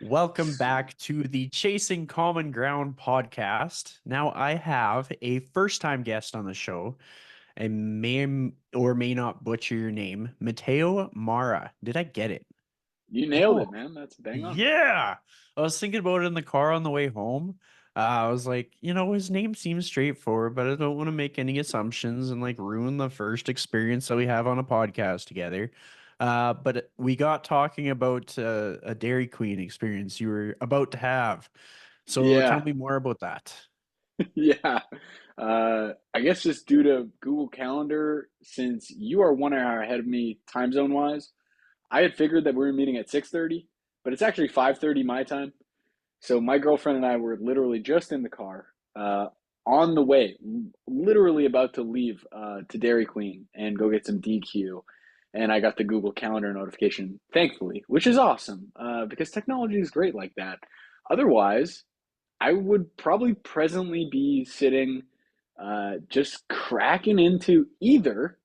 Welcome back to the Chasing Common Ground podcast. Now, I have a first time guest on the show. I may or may not butcher your name, Matteo Marra. Did I get it? You nailed Oh, it, man. That's bang on. yeah. I was thinking about it in the car on the way home. I was like, his name seems straightforward, but I don't want to make any assumptions and like ruin the first experience that we have on a podcast together. But we got talking about a Dairy Queen experience you were about to have. So tell Yeah, me more about that. yeah. I guess just due to Google Calendar, since you are 1 hour ahead of me time zone wise, I had figured that we were meeting at 6:30, but it's actually 5:30 my time. So my girlfriend and I were literally just in the car, on the way, literally about to leave to Dairy Queen and go get some DQ. And I got the Google Calendar notification, thankfully, which is awesome because technology is great like that. Otherwise, I would probably presently be sitting just cracking into either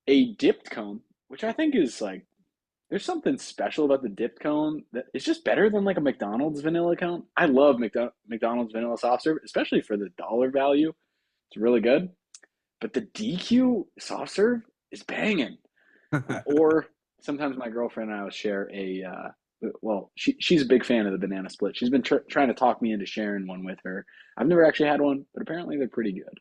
a dipped cone, which I think is like there's something special about the dipped cone that it's just better than like a McDonald's vanilla cone. I love McDonald's vanilla soft serve, especially for the dollar value. It's really good. But the DQ soft serve is banging. Or sometimes my girlfriend and I will share she's a big fan of the banana split. She's been trying to talk me into sharing one with her. I've never actually had one, but apparently they're pretty good.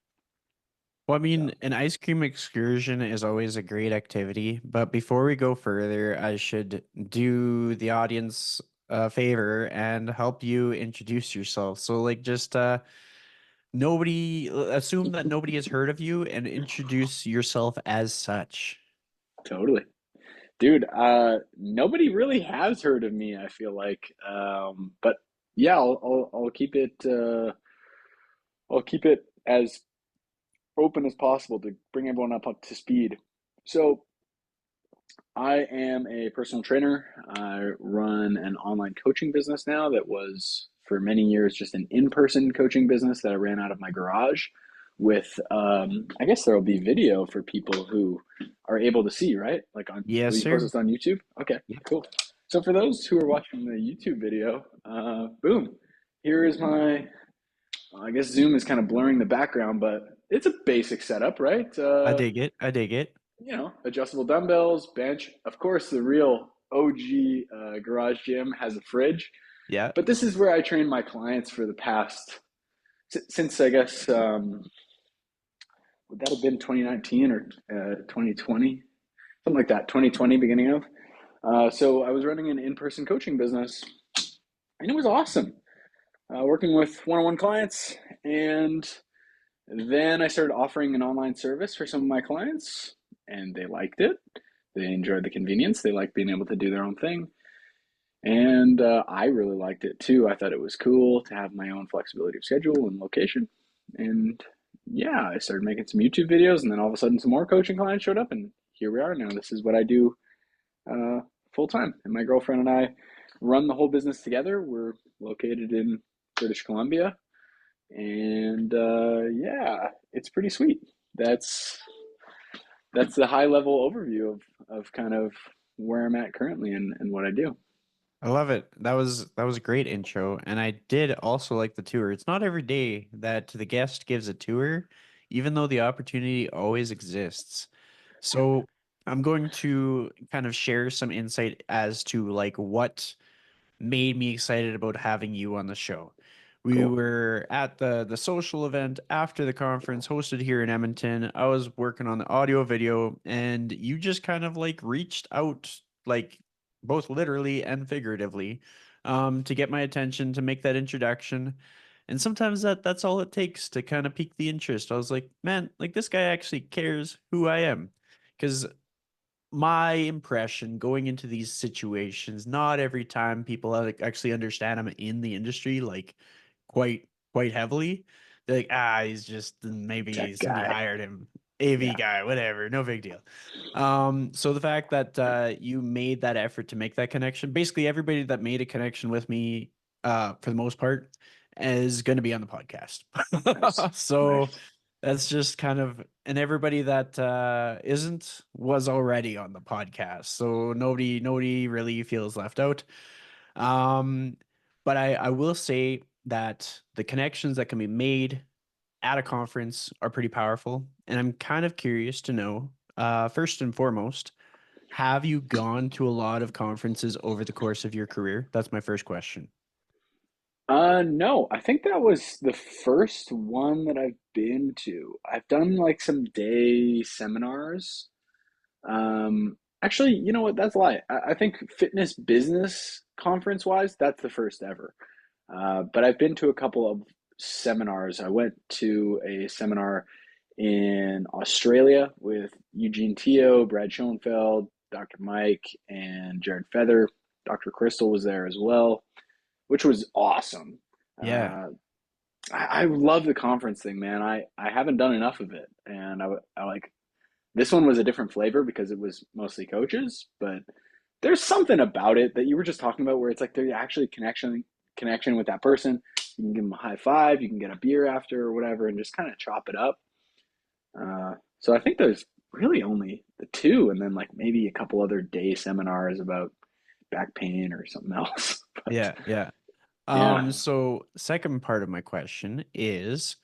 Well, I So mean, an ice cream excursion is always a great activity, but before we go further, I should do the audience a favor and help you introduce yourself. So, like, just nobody assume that nobody has heard of you and introduce yourself as such. totally. Dude, nobody really has heard of me, I feel like. But yeah, I'll keep it as open as possible to bring everyone up to speed. So I am a personal trainer. I run an online coaching business now that was for many years just an in-person coaching business that I ran out of my garage with I guess there'll be video for people who are able to see, right? Like will Yes, you post sir. this on YouTube? Okay, Yeah. cool. So for those who are watching the YouTube video, boom, here is my I guess Zoom is kind of blurring the background, but it's a basic setup, right? I dig it. I dig it. Adjustable dumbbells, bench. Of course, the real OG garage gym has a fridge, Yeah. but this is where I train my clients for the past, since I guess, would that have been 2019 or 2020? Something like that, 2020, beginning of. So I was running an in person coaching business, and it was awesome working with one on one clients. And then I started offering an online service for some of my clients, and they liked it. They enjoyed the convenience. They liked being able to do their own thing. And I really liked it too. I thought it was cool to have my own flexibility of schedule and location. And yeah, I started making some YouTube videos, and then all of a sudden, some more coaching clients showed up, and here we are now. This is what I do uh, full time. And my girlfriend and I run the whole business together. We're located in British Columbia, and yeah, it's pretty sweet. That's that's the high level overview of kind of where I'm at currently and what I do. I love it. That was a great intro, and I did also like the tour. It's not every day that the guest gives a tour, even though the opportunity always exists. So I'm going to kind of share some insight as to like what made me excited about having you on the show. We Cool. were at the social event after the conference hosted here in Edmonton. I was working on the audio video and you just kind of like reached out like both literally and figuratively to get my attention to make that introduction. And sometimes that's all it takes to kind of pique the interest. I was like, man, like this guy actually cares who I am. Because my impression going into these situations, not every time people like actually understand I'm in the industry like quite heavily. They're like, he's just maybe Tech somebody guy. hired him, AV Yeah. guy, whatever, no big deal. So the fact that you made that effort to make that connection, basically everybody that made a connection with me, for the most part, is going to be on the podcast. Nice. So Nice. that's just kind of, and everybody that isn't was already on the podcast. So nobody really feels left out. Um, but I will say that the connections that can be made at a conference are pretty powerful. And I'm kind of curious to know, first and foremost, have you gone to a lot of conferences over the course of your career? That's my first question. No, I think that was the first one that I've been to. I've done like some day seminars. Actually, you know what? That's a lie. I think fitness business conference wise, that's the first ever. But I've been to a couple of seminars. I went to a seminar in Australia with Eugene Teo, Brad Schoenfeld, Dr. Mike, and Jared Feather. Dr. Crystal was there as well, which was awesome. Yeah, Uh, I love the conference thing, man. I haven't done enough of it, and I like this one was a different flavor because it was mostly coaches, but there's something about it that you were just talking about where it's like there's actually connection with that person. You can give them a high five, you can get a beer after or whatever, and just kind of chop it up. So I think there's really only the two, and then like maybe a couple other day seminars about back pain or something else. But yeah, yeah. yeah, So second part of my question is,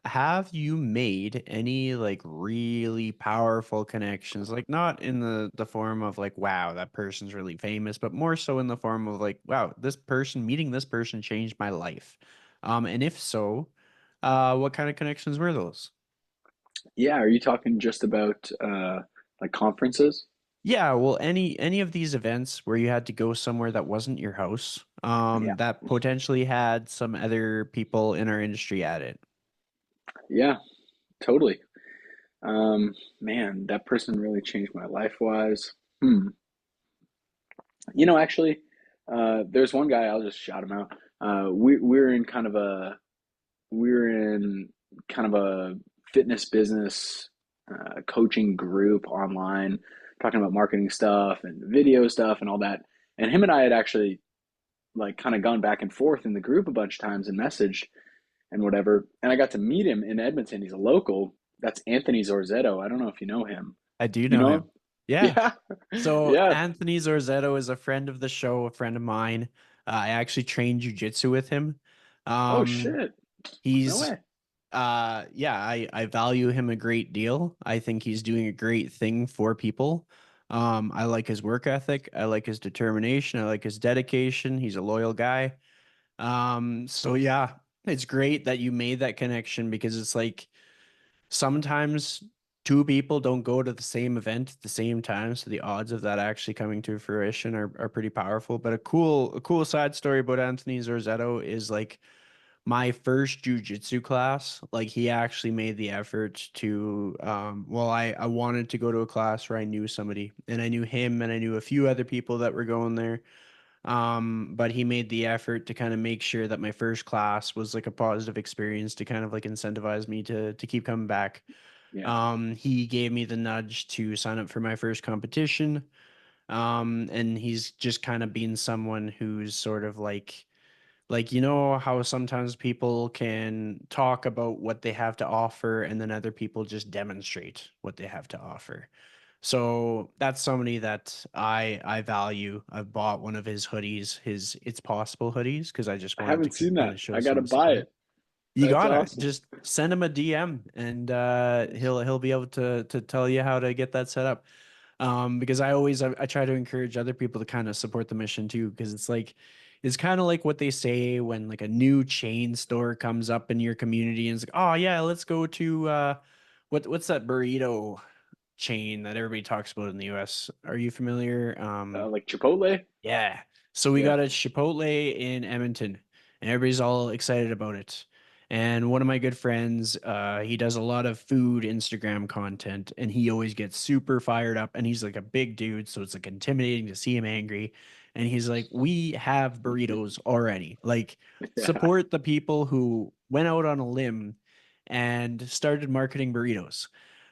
have you made any like really powerful connections? Like not in the form of like, wow, that person's really famous, but more so in the form of like, wow, this person meeting this person changed my life. And if so, what kind of connections were those? yeah. Are you talking just about like conferences? Yeah, well, any of these events where you had to go somewhere that wasn't your house, Yeah, that potentially had some other people in our industry at it. yeah, totally. Man, that person really changed my life wise. Hmm. Actually, there's one guy. I'll just shout him out. We're in kind of a fitness business coaching group online, talking about marketing stuff and video stuff and all that. And him and I had actually like kind of gone back and forth in the group a bunch of times and messaged and whatever. And I got to meet him in Edmonton. He's a local. That's Anthony Zorzetto. I don't know if you know him. I do You know know him? him. Yeah. Yeah, So yeah. Anthony Zorzetto is a friend of the show, a friend of mine. I actually trained jujitsu with him. Oh Um, shit! No he's way. yeah, I value him a great deal. I think he's doing a great thing for people. I like his work ethic. I like his determination. I like his dedication. He's a loyal guy. So yeah, it's great that you made that connection because it's like sometimes two people don't go to the same event at the same time, so the odds of that actually coming to fruition are pretty powerful. But a cool side story about Anthony Zorzetto is like my first jujitsu class, like he actually made the effort to well, I wanted to go to a class where I knew somebody and I knew him and I knew a few other people that were going there. But he made the effort to kind of make sure that my first class was like a positive experience to kind of like incentivize me to keep coming back. Yeah, He gave me the nudge to sign up for my first competition. And he's just kind of been someone who's sort of like you know how sometimes people can talk about what they have to offer and then other people just demonstrate what they have to offer. So that's somebody that I value. I've bought one of his hoodies, his It's Possible hoodies, because I just I wanted haven't to seen kind that. of show I gotta some buy support. it. You That's gotta awesome. just send him a DM and he'll be able to tell you how to get that set up. Because I try to encourage other people to kind of support the mission too, because it's kind of like what they say when like a new chain store comes up in your community and it's like, oh yeah, let's go to what's that burrito chain that everybody talks about in the US? Are you familiar? Like Chipotle. Yeah. So we Yeah, got a Chipotle in Edmonton, and everybody's all excited about it. And one of my good friends, he does a lot of food Instagram content, and he always gets super fired up. And he's like a big dude, so it's like intimidating to see him angry. And he's like, "We have burritos already. Like, yeah, support the people who went out on a limb and started marketing burritos."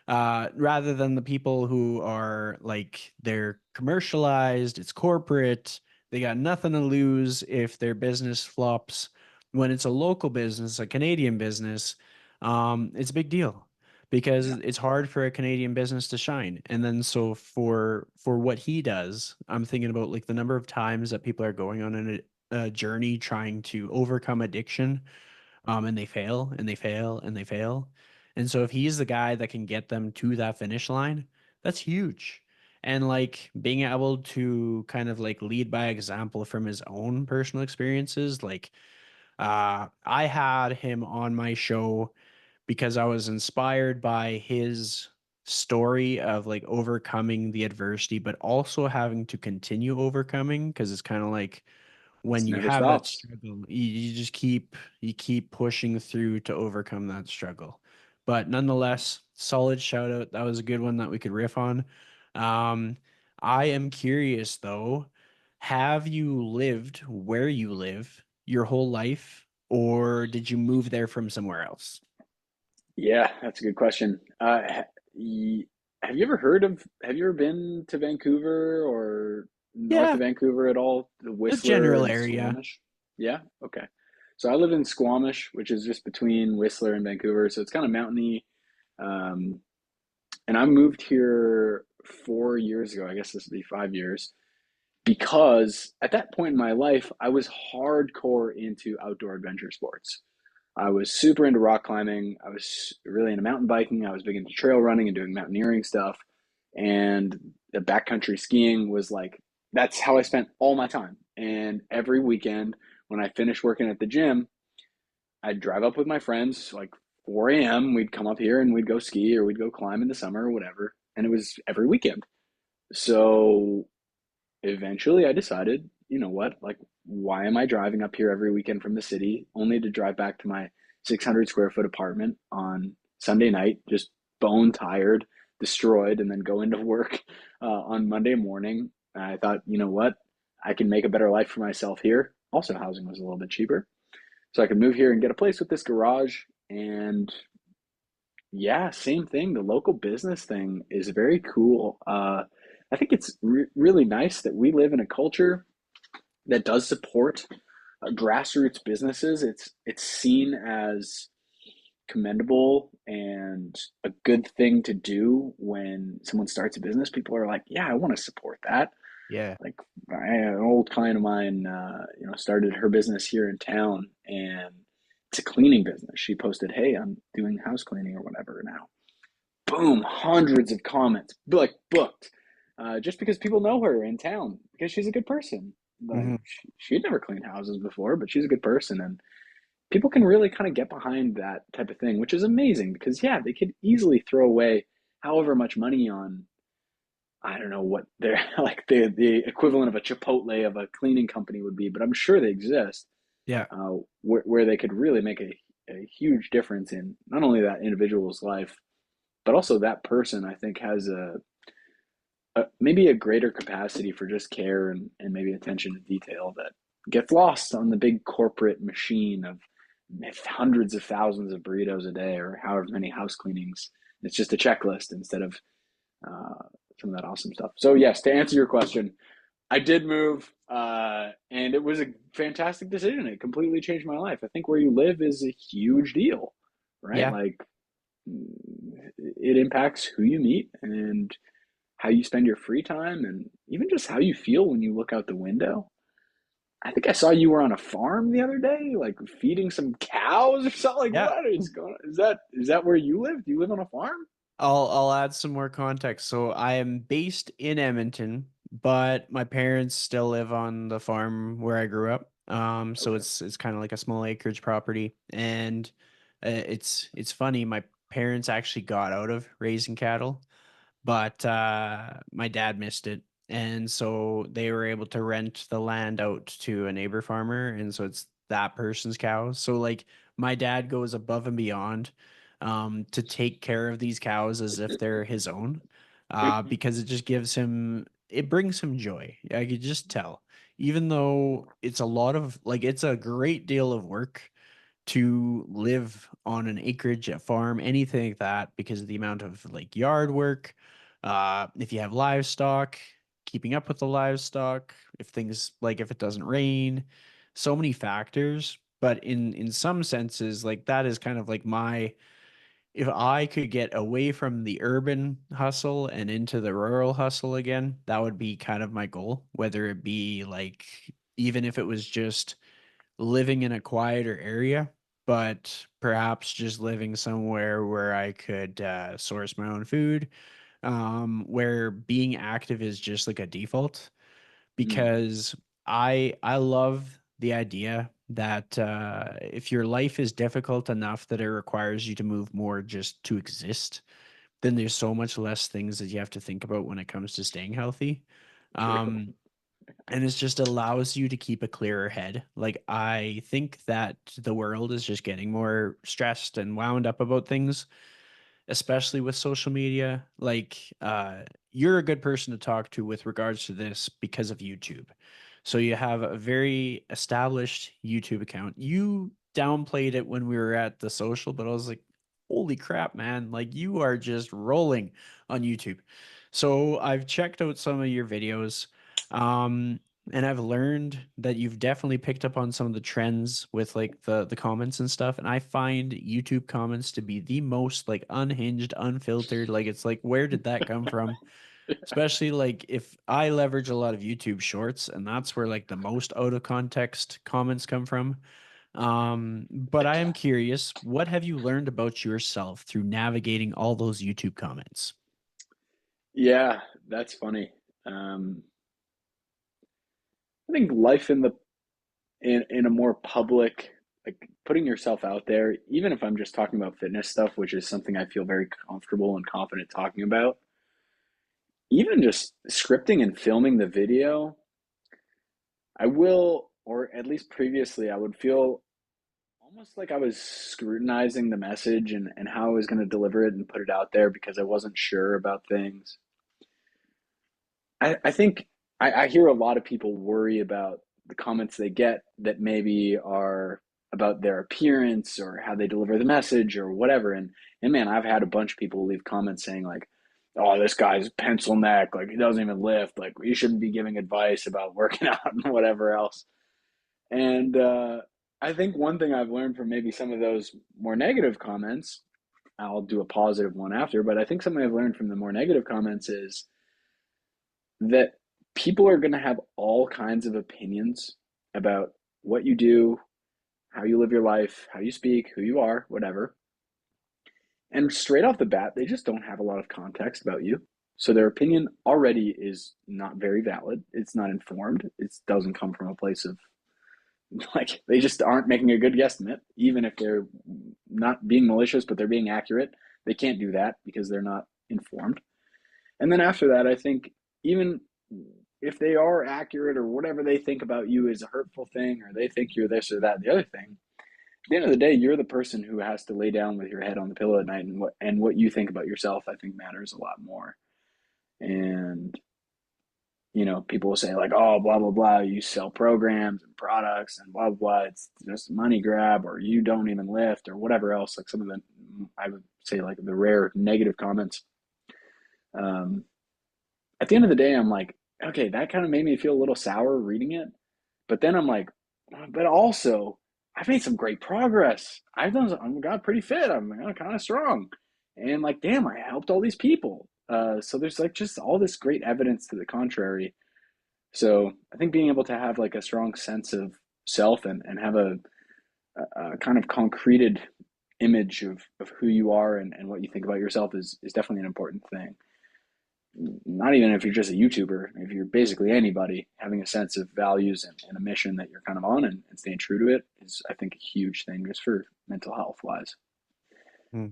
Rather than the people who are like they're commercialized, it's corporate, they got nothing to lose if their business flops. When it's a local business, a Canadian business, it's a big deal because Yeah. it's hard for a Canadian business to shine. And then so for what he does, I'm thinking about like the number of times that people are going on a journey trying to overcome addiction, and they fail and they fail and they fail. And so if he's the guy that can get them to that finish line, that's huge. And like being able to kind of like lead by example from his own personal experiences, like I had him on my show because I was inspired by his story of like overcoming the adversity, but also having to continue overcoming because it's kind of like It when you never have that stops. struggle, you just keep pushing through to overcome that struggle. But nonetheless, solid shout out. That was a good one that we could riff on. Um, I am curious though, have you lived where you live your whole life, or did you move there from somewhere else? Yeah, that's a good question. Have you ever heard of, have you ever been to Vancouver or north Yeah, of Vancouver at all? The the Whistler general and area. Squamish? Yeah? Okay. So I live in Squamish, which is just between Whistler and Vancouver. So it's kind of mountainy. Um, and I moved here 4 years ago. I guess this would be 5 years. Because at that point in my life, I was hardcore into outdoor adventure sports. I was super into rock climbing. I was really into mountain biking. I was big into trail running and doing mountaineering stuff. And the backcountry skiing was like, that's how I spent all my time. And every weekend, when I finished working at the gym, I'd drive up with my friends, like 4 a.m. We'd come up here and we'd go ski or we'd go climb in the summer or whatever. And it was every weekend. So eventually I decided, you know what, like, why am I driving up here every weekend from the city only to drive back to my 600 square foot apartment on Sunday night, just bone tired, destroyed, and then go into work on Monday morning? And I thought, you know what, I can make a better life for myself here. Also, housing was a little bit cheaper. So I could move here and get a place with this garage. And yeah, same thing. The local business thing is very cool. I think it's really nice that we live in a culture that does support grassroots businesses. It's seen as commendable and a good thing to do when someone starts a business. People are like, "Yeah, I want to support that." Yeah. Like, an old client of mine, started her business here in town, and it's a cleaning business. She posted, "Hey, I'm doing house cleaning or whatever now." Boom, hundreds of comments, like booked, just because people know her in town because she's a good person. Like, Hmm. she'd never cleaned houses before, but she's a good person, and people can really kind of get behind that type of thing, which is amazing because yeah, they could easily throw away however much money on, I don't know what they're like, the equivalent of a Chipotle of a cleaning company would be, but I'm sure they exist, Yeah. where they could really make a huge difference in not only that individual's life, but also that person. I think has maybe a greater capacity for just care and maybe attention to detail that gets lost on the big corporate machine of hundreds of thousands of burritos a day or however many house cleanings. It's just a checklist instead of uh, some of that awesome stuff. So yes, to answer your question, I did move, and it was a fantastic decision. It completely changed my life. I think where you live is a huge deal, right? Yeah. Like, it impacts who you meet and how you spend your free time and even just how you feel when you look out the window. I think I saw you were on a farm the other day, like feeding some cows or something. Like, Yeah. what is going on? Is that where you live? Do you live on a farm? I'll add some more context. So I am based in Edmonton, but my parents still live on the farm where I grew up. So Okay. it's kind of like a small acreage property, and it's funny. My parents actually got out of raising cattle, but my dad missed it, and so they were able to rent the land out to a neighbor farmer, and so it's that person's cows. So like my dad goes above and beyond to take care of these cows as if they're his own, because it just gives him, it brings him joy. I could just tell, even though it's a lot of like, it's a great deal of work to live on an acreage, a farm, anything like that, because of the amount of like yard work. If you have livestock, keeping up with the livestock, if things like if it doesn't rain, so many factors. But in some senses, like that is kind of like my if I could get away from the urban hustle and into the rural hustle again, that would be kind of my goal, whether it be like, even if it was just living in a quieter area, but perhaps just living somewhere where I could source my own food, where being active is just like a default. Mm, Because I love the idea that if your life is difficult enough that it requires you to move more just to exist, then there's so much less things that you have to think about when it comes to staying healthy. true. Um, and it just allows you to keep a clearer head. Like, I think that the world is just getting more stressed and wound up about things, especially with social media. Like, you're a good person to talk to with regards to this because of YouTube. So you have a very established YouTube account. You downplayed it when we were at the social, but I was like, holy crap, man. Like, you are just rolling on YouTube. So I've checked out some of your videos. Um, and I've learned that you've definitely picked up on some of the trends with like the comments and stuff. And I find YouTube comments to be the most like unhinged, unfiltered. Like, it's like, where did that come from? Especially like if I leverage a lot of YouTube shorts, and that's where like the most out of context comments come from. But I am curious, what have you learned about yourself through navigating all those YouTube comments? Yeah, that's funny. Um, I think life in a more public, like putting yourself out there, even if I'm just talking about fitness stuff, which is something I feel very comfortable and confident talking about, even just scripting and filming the video, I will, or at least previously, I would feel almost like I was scrutinizing the message and how I was going to deliver it and put it out there because I wasn't sure about things. I think I hear a lot of people worry about the comments they get that maybe are about their appearance or how they deliver the message or whatever. And man, I've had a bunch of people leave comments saying like, "Oh, this guy's pencil neck, like he doesn't even lift, like you shouldn't be giving advice about working out and whatever else." And I think one thing I've learned from maybe some of those more negative comments, I'll do a positive one after, but I think something I've learned from the more negative comments is that people are going to have all kinds of opinions about what you do, how you live your life, how you speak, who you are, whatever. And straight off the bat, they just don't have a lot of context about you. So their opinion already is not very valid. It's not informed. It doesn't come from a place of like they just aren't making a good guesstimate, even if they're not being malicious, but they're being accurate. They can't do that because they're not informed. And then after that, I think even if they are accurate or whatever they think about you is a hurtful thing, or they think you're this or that, the other thing, at the end of the day, you're the person who has to lay down with your head on the pillow at night, and what you think about yourself, I think matters a lot more. And people will say like, oh, blah blah blah, you sell programs and products and blah blah blah. It's just a money grab, or you don't even lift, or whatever else. Like some of the, I would say like the rare negative comments. Um, at the end of the day, I'm like, okay, that kind of made me feel a little sour reading it. But then I'm like, but also, I've made some great progress. I'm got pretty fit. I'm kind of strong, and like, damn, I helped all these people. So there's like just all this great evidence to the contrary. So I think being able to have like a strong sense of self and have a kind of concreted image of who you are and what you think about yourself is definitely an important thing. Not even if you're just a YouTuber, if you're basically anybody, having a sense of values and a mission that you're kind of on and staying true to it is, I think, a huge thing just for mental health wise. Hmm.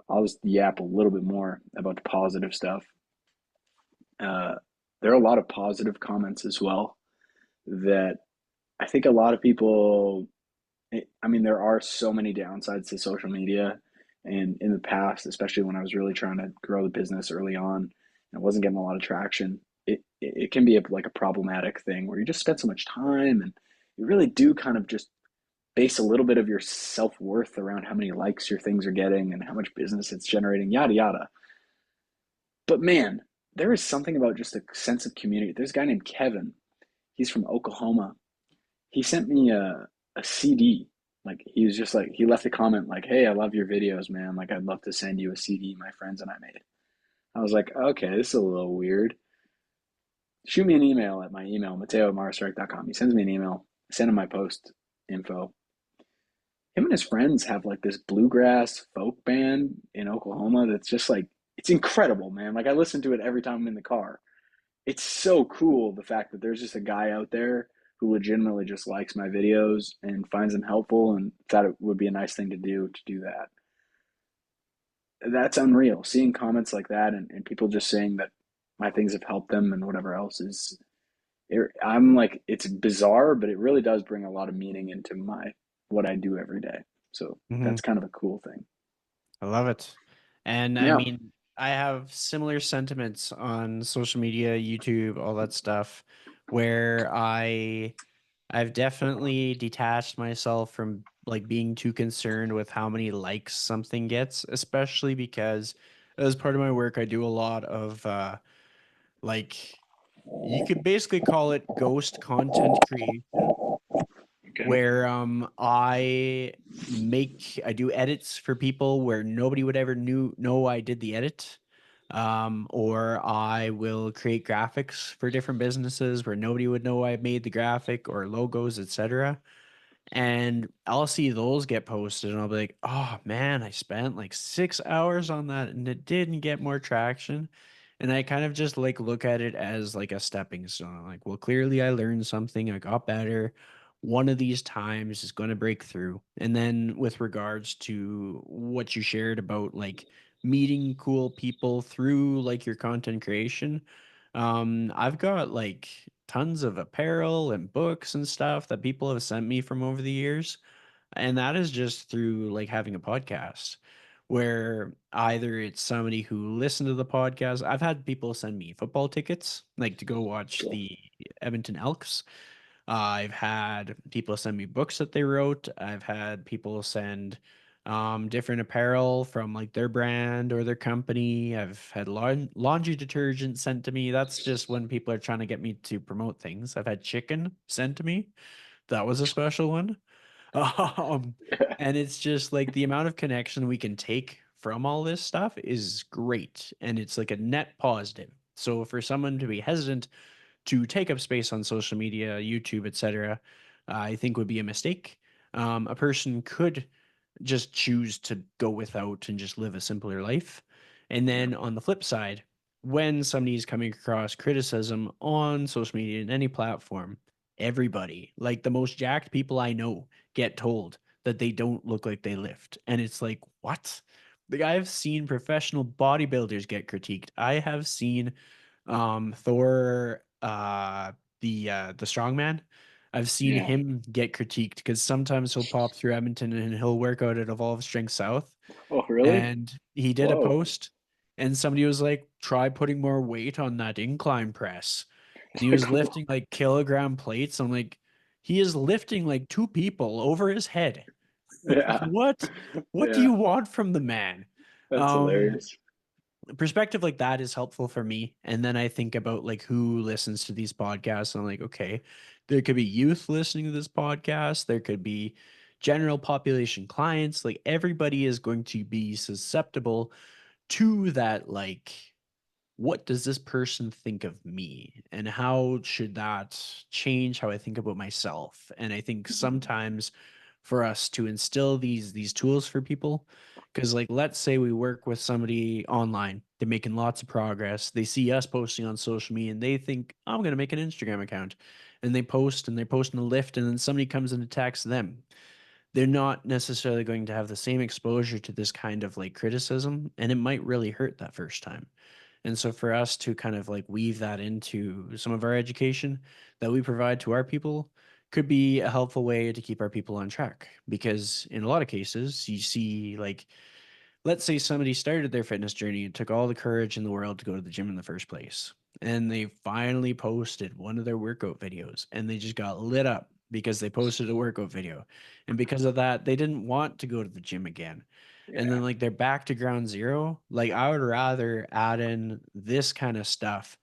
I'll just yap a little bit more about the positive stuff. Uh, there are a lot of positive comments as well that I think a lot of people, I mean, there are so many downsides to social media. And in the past, especially when I was really trying to grow the business early on, and I wasn't getting a lot of traction, it can be like a problematic thing where you just spend so much time and you really do kind of just base a little bit of your self worth around how many likes your things are getting and how much business it's generating, yada, yada. But man, there is something about just a sense of community. There's a guy named Kevin. He's from Oklahoma. He sent me a CD Like he was just like he left a comment like, "Hey, I love your videos, man. Like I'd love to send you a CD my friends and I made." I was like, "Okay, this is a little weird." Shoot me an email at my email, Matteo@marstrike.com. He sends me an email. I send him my post info. Him and his friends have like this bluegrass folk band in Oklahoma that's just like it's incredible, man. Like I listen to it every time I'm in the car. It's so cool the fact that there's just a guy out there who legitimately just likes my videos and finds them helpful and thought it would be a nice thing to do that. That's unreal. Seeing comments like that and people just saying that my things have helped them and whatever else is I'm like it's bizarre, but it really does bring a lot of meaning into my what I do every day. So Mhm. that's kind of a cool thing. I love it. And I Yeah. mean, I have similar sentiments on social media, YouTube, all that stuff, where I've definitely detached myself from like being too concerned with how many likes something gets, especially because as part of my work, I do a lot of like you could basically call it ghost content creation Okay. where I do edits for people where nobody would ever know I did the edit. Or I will create graphics for different businesses where nobody would know I made the graphic or logos, etc. And I'll see those get posted and I'll be like, oh man, I spent like 6 hours on that and it didn't get more traction. And I kind of just like look at it as like a stepping stone. Like, well, clearly I learned something, I got better. One of these times is going to break through. And then with regards to what you shared about like meeting cool people through like your content creation, I've got like tons of apparel and books and stuff that people have sent me from over the years. And that is just through like having a podcast where either it's somebody who listened to the podcast. I've had people send me football tickets, like to go watch Cool. the Edmonton Elks. I've had people send me books that they wrote. I've had people send different apparel from like their brand or their company. I've had laundry detergent sent to me. That's just when people are trying to get me to promote things. I've had chicken sent to me. That was a special one. Um, and it's just like the amount of connection we can take from all this stuff is great. And it's like a net positive. So for someone to be hesitant to take up space on social media, YouTube, etc., I think would be a mistake. A person could just choose to go without and just live a simpler life. And Yeah. then on the flip side, when somebody's coming across criticism on social media in any platform, everybody, like the most jacked people I know, get told that they don't look like they lift. And it's like, what? Like I've seen professional bodybuilders get critiqued. I have seen Thor, the strongman. I've seen Yeah. him get critiqued because sometimes he'll pop through Edmonton and he'll work out at Evolve Strength South. Oh, really? And he did a Whoa. post, and somebody was like, "Try putting more weight on that incline press." And he was Cool. lifting like kilogram plates. I'm like, he is lifting like two people over his head. Like, Yeah. what? What do Yeah. you want from the man? That's Um, hilarious. Perspective like that is helpful for me. And then I think about like who listens to these podcasts. And I'm like, okay, there could be youth listening to this podcast. There could be general population clients. Like everybody is going to be susceptible to that, like what does this person think of me and how should that change how I think about myself. And I think sometimes for us to instill these tools for people, because like let's say we work with somebody online, they're making lots of progress, they see us posting on social media and they think I'm going to make an Instagram account, and they post and they're posting a lift, and then somebody comes and attacks them. They're not necessarily going to have the same exposure to this kind of like criticism, and it might really hurt that first time. And so for us to kind of like weave that into some of our education that we provide to our people could be a helpful way to keep our people on track. Because in a lot of cases, you see like let's say somebody started their fitness journey and took all the courage in the world to go to the gym in the first place. And they finally posted one of their workout videos and they just got lit up because they posted a workout video. And because of that, they didn't want to go to the gym again. And then Yeah. like they're back to ground zero. Like I would rather add in this kind of stuff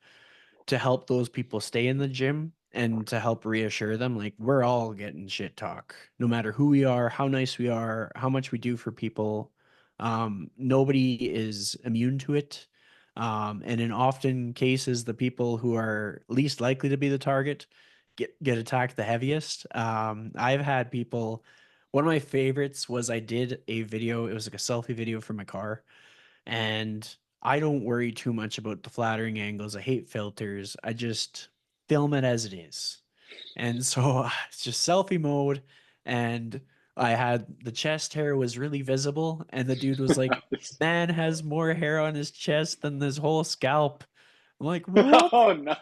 to help those people stay in the gym and to help reassure them, like we're all getting shit talk, no matter who we are, how nice we are, how much we do for people. Nobody is immune to it. And in often cases, the people who are least likely to be the target get attacked the heaviest. I've had people. One of my favorites was I did a video. It was like a selfie video from my car, and I don't worry too much about the flattering angles. I hate filters. I just film it as it is. And so it's just selfie mode. And I had the chest hair was really visible. And the dude was like, man has more hair on his chest than this whole scalp. I'm like, what? Oh no.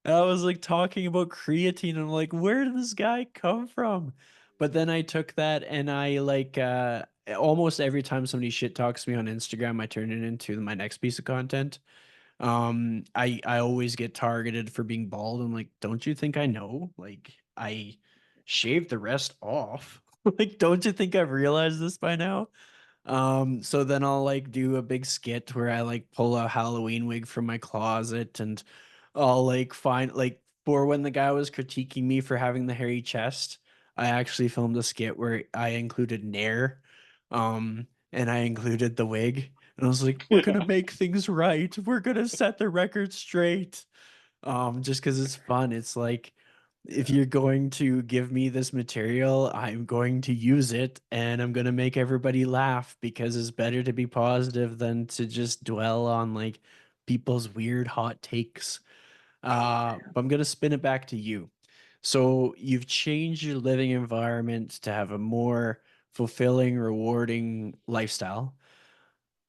I was like talking about creatine. And I'm like, where did this guy come from? But then I took that and I like almost every time somebody shit talks me on Instagram, I turn it into my next piece of content. I always get targeted for being bald. I'm like, don't you think I know? Like I shaved the rest off. Like, don't you think I've realized this by now? So then I'll like do a big skit where I like pull a Halloween wig from my closet and I'll like find like for when the guy was critiquing me for having the hairy chest, I actually filmed a skit where I included Nair, and I included the wig. And I was like, we're gonna Yeah. make things right. We're gonna set the record straight. Just because it's fun. It's like if Yeah. you're going to give me this material, I'm going to use it and I'm going to make everybody laugh because it's better to be positive than to just dwell on like people's weird hot takes. But I'm going to spin it back to you. So you've changed your living environment to have a more fulfilling, rewarding lifestyle.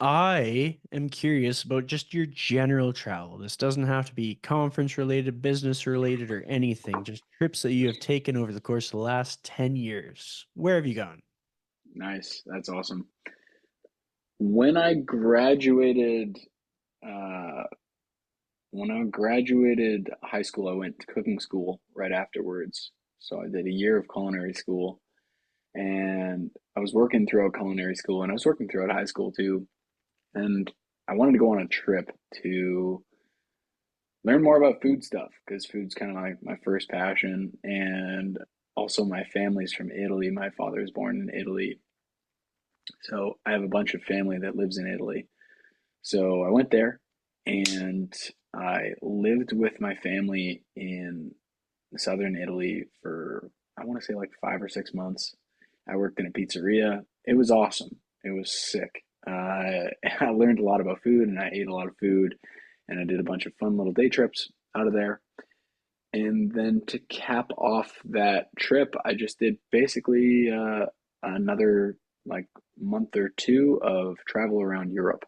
I am curious about just your general travel. This doesn't have to be conference related, business related, or anything. Just trips that you have taken over the course of the last 10 years. Where have you gone? Nice. That's awesome. When I graduated, uh, when I graduated high school, I went to cooking school right afterwards. So I did a year of culinary school, and I was working throughout culinary school, and I was working throughout high school too. And I wanted to go on a trip to learn more about food stuff because food's kind of my first passion. And also, my family's from Italy. My father was born in Italy. So I have a bunch of family that lives in Italy. So I went there and I lived with my family in southern Italy for, I want to say like 5 or 6 months. I worked in a pizzeria. It was awesome. It was sick. I learned a lot about food and I ate a lot of food and I did a bunch of fun little day trips out of there. And then to cap off that trip, I just did basically another like month or two of travel around Europe.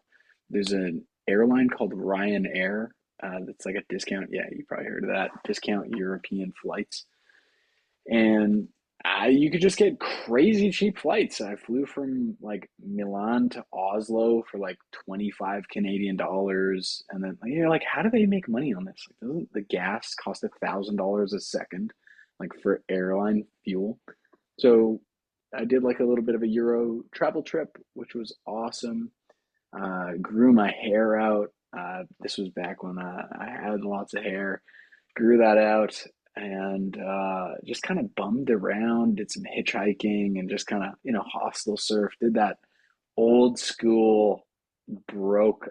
There's an airline called Ryanair that's like a discount. Yeah, you probably heard of that. Discount European flights. And you could just get crazy cheap flights. I flew from like Milan to Oslo for like 25 Canadian dollars. And then you're like, how do they make money on this? Like, doesn't the gas cost $1,000 a second, like for airline fuel? So I did like a little bit of a Euro travel trip, which was awesome. Grew my hair out. This was back when I had lots of hair. Grew that out and just kind of bummed around, did some hitchhiking and just kind of, hostel surf, did that old school broke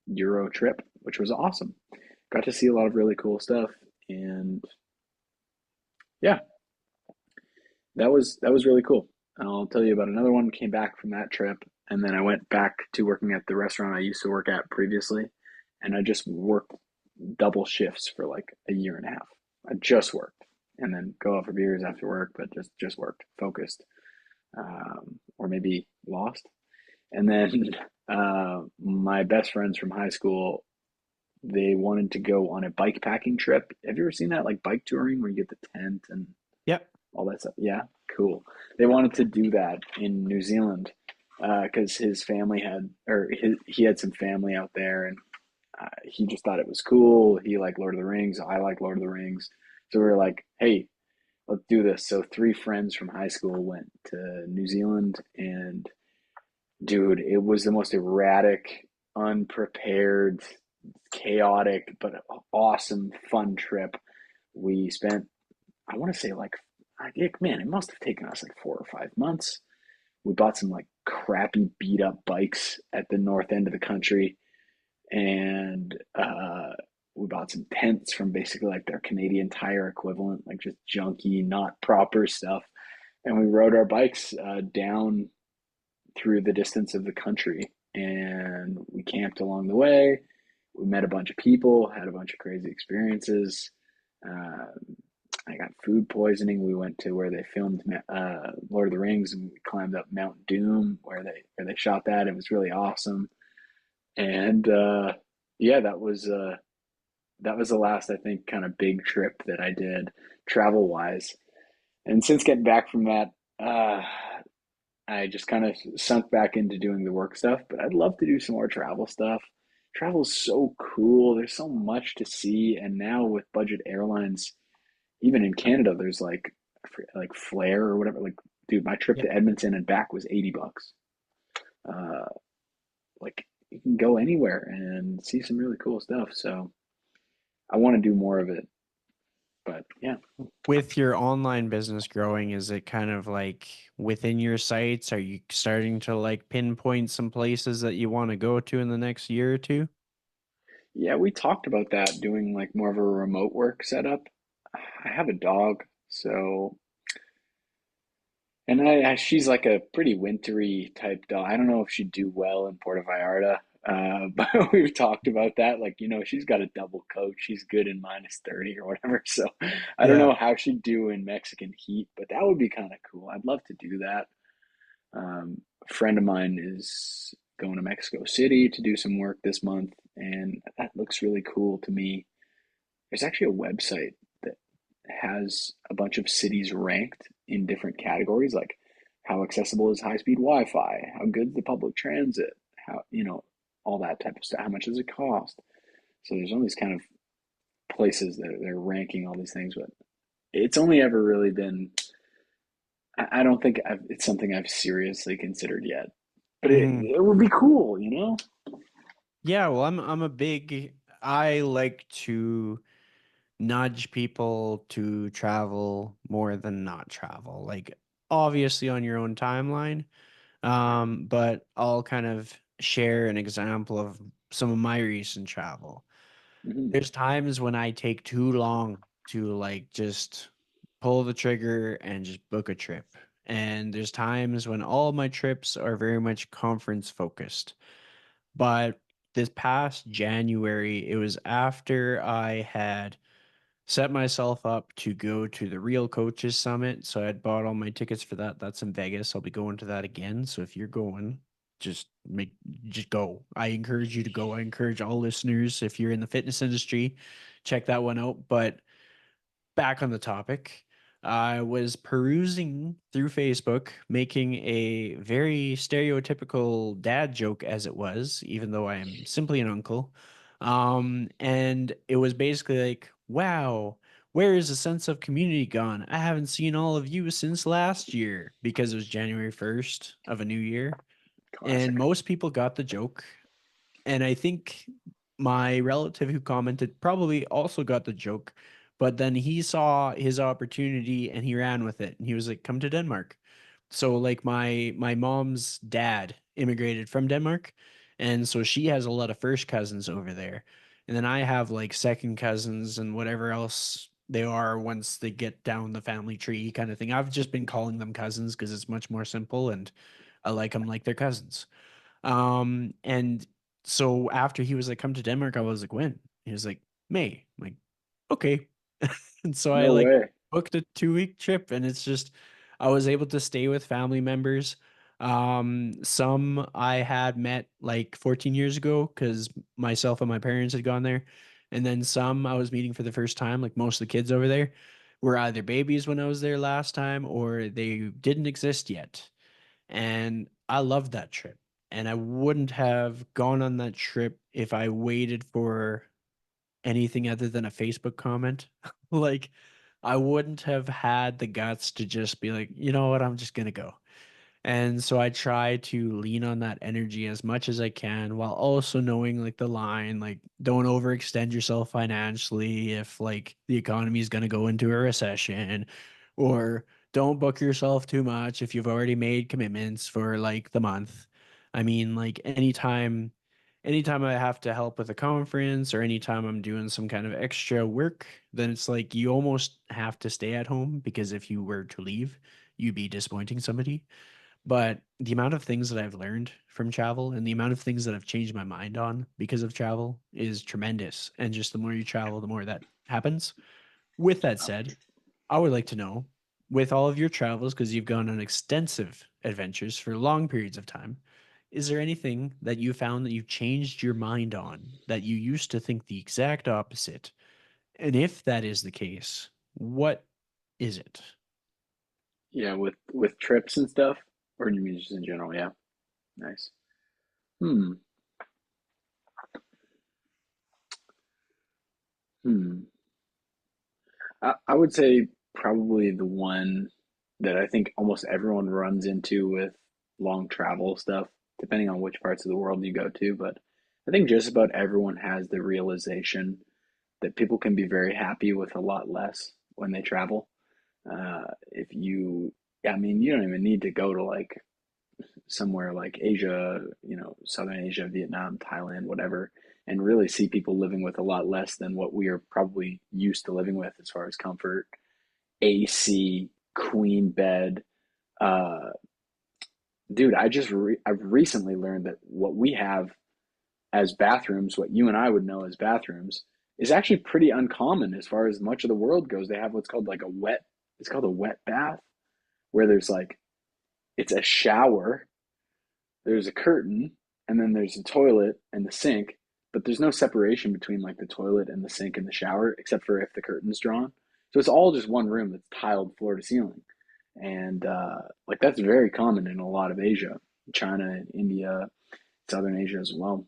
Euro trip, which was awesome. Got to see a lot of really cool stuff. And yeah, that was really cool. I'll tell you about another one. Came back from that trip, and then I went back to working at the restaurant I used to work at previously, and I just worked double shifts for like a year and a half. I just worked, and then go out for beers after work, but just worked, focused, or maybe lost. And then my best friends from high school, they wanted to go on a bike packing trip. Have you ever seen that, like bike touring, where you get the tent and Yep. all that stuff? Yeah, cool. They wanted to do that in New Zealand because his family had, or he had some family out there, and he just thought it was cool. He liked Lord of the Rings. I like Lord of the Rings. So we were like, hey, let's do this. So three friends from high school went to New Zealand, and dude, it was the most erratic, unprepared. chaotic but awesome, fun trip. We spent, I want to say like, man, it must have taken us like 4 or 5 months. We bought some like crappy beat up bikes at the north end of the country, and we bought some tents from basically like their Canadian Tire equivalent, like just junky, not proper stuff. And we rode our bikes down through the distance of the country, and we camped along the way. We met a bunch of people, had a bunch of crazy experiences. Uh, I got food poisoning. We went to where they filmed Lord of the Rings, and we climbed up Mount Doom where they shot that. It was really awesome. And yeah, that was the last, I think, kind of big trip that I did travel wise. And since getting back from that, uh, I just kind of sunk back into doing the work stuff. But I'd love to do some more travel stuff. Travel's so cool. There's so much to see, and now with budget airlines, even in Canada, there's like Flair or whatever. Like, dude, my trip Yep. to Edmonton and back was $80. Uh, like, you can go anywhere and see some really cool stuff. So I want to do more of it. But yeah, With your online business growing, is it kind of like within your sites? Are you starting to like pinpoint some places that you want to go to in the next year or two? yeah, we talked about that doing like more of a remote work setup. I have a dog, so and she's like a pretty wintry type dog. I don't know if she'd do well in Puerto Vallarta, but we've talked about that. Like, she's got a double coat. She's good in -30 or whatever. So I don't Yeah. know how she'd do in Mexican heat, but that would be kind of cool. I'd love to do that. A friend of mine is going to Mexico City to do some work this month, and that looks really cool to me. There's actually a website that has a bunch of cities ranked in different categories, like how accessible is high speed Wi Fi, how good is the public transit, how, all that type of stuff, how much does it cost. So there's all these kind of places that they're ranking all these things, but it's only ever really been, I don't think it's something I've seriously considered yet. But it would be cool, you know? Yeah, well, I'm a big I like to nudge people to travel more than not travel. Like obviously on your own timeline. But I'll kind of share an example of some of my recent travel. Hmm. There's times when I take too long to like just pull the trigger and just book a trip. And there's times when all my trips are very much conference focused. But this past January, it was after I had set myself up to go to the Real Coaches Summit. So I had bought all my tickets for that. That's in Vegas. I'll be going to that again. So if you're going, just make just go. I encourage you to go. I encourage all listeners, if you're in the fitness industry, check that one out. But back on the topic, I was perusing through Facebook, making a very stereotypical dad joke as it was, even though I am simply an uncle. And it was basically like, wow, where is the sense of community gone? I haven't seen all of you since last year because it was January 1st of a new year. And Classic. most people got the joke. And I think my relative who commented probably also got the joke, but then he saw his opportunity and he ran with it. And he was like, "Come to Denmark." So like my mom's dad immigrated from Denmark, and so she has a lot of first cousins over there. And then I have like second cousins and whatever else they are once they get down the family tree kind of thing. I've just been calling them cousins because it's much more simple and I like them like they're cousins. And so after he was like, "Come to Denmark," I was like, "When?" He was like, "May." I'm like, "Okay." And so I No like way. booked a 2 week trip, and it's just I was able to stay with family members. Some I had met like 14 years ago because myself and my parents had gone there. And then some I was meeting for the first time, like most of the kids over there were either babies when I was there last time or they didn't exist yet. And I loved that trip. And I wouldn't have gone on that trip if I waited for anything other than a Facebook comment. Like, I wouldn't have had the guts to just be like, you know what, I'm just gonna go. And so I try to lean on that energy as much as I can while also knowing like the line, like don't overextend yourself financially if like the economy is going to go into a recession, or don't book yourself too much if you've already made commitments for like the month. I mean, like anytime I have to help with a conference or anytime I'm doing some kind of extra work, then it's like you almost have to stay at home because if you were to leave, you'd be disappointing somebody. But the amount of things that I've learned from travel and the amount of things that I've changed my mind on because of travel is tremendous. And just the more you travel, the more that happens. With that said, I would like to know, with all of your travels, because you've gone on extensive adventures for long periods of time, is there anything that you found that you've changed your mind on that you used to think the exact opposite? And if that is the case, what is it? Yeah, with trips and stuff, or do you mean just in general? Yeah, nice. Hmm. Hmm. I would say probably the one that I think almost everyone runs into with long travel stuff, depending on which parts of the world you go to. But I think just about everyone has the realization that people can be very happy with a lot less when they travel. If you, yeah, I mean, you don't even need to go to like somewhere like Asia, Southern Asia, Vietnam, Thailand, whatever, and really see people living with a lot less than what we are probably used to living with as far as comfort, AC, queen bed. Uh, Dude, I've recently learned that what we have as bathrooms, what you and I would know as bathrooms, is actually pretty uncommon as far as much of the world goes. They have what's called like a wet, it's called a wet bath, where there's like, it's a shower, there's a curtain, and then there's a toilet and the sink, but there's no separation between like the toilet and the sink and the shower, except for if the curtain's drawn. So it's all just one room that's tiled floor to ceiling. And like that's very common in a lot of Asia, China, India, Southern Asia as well.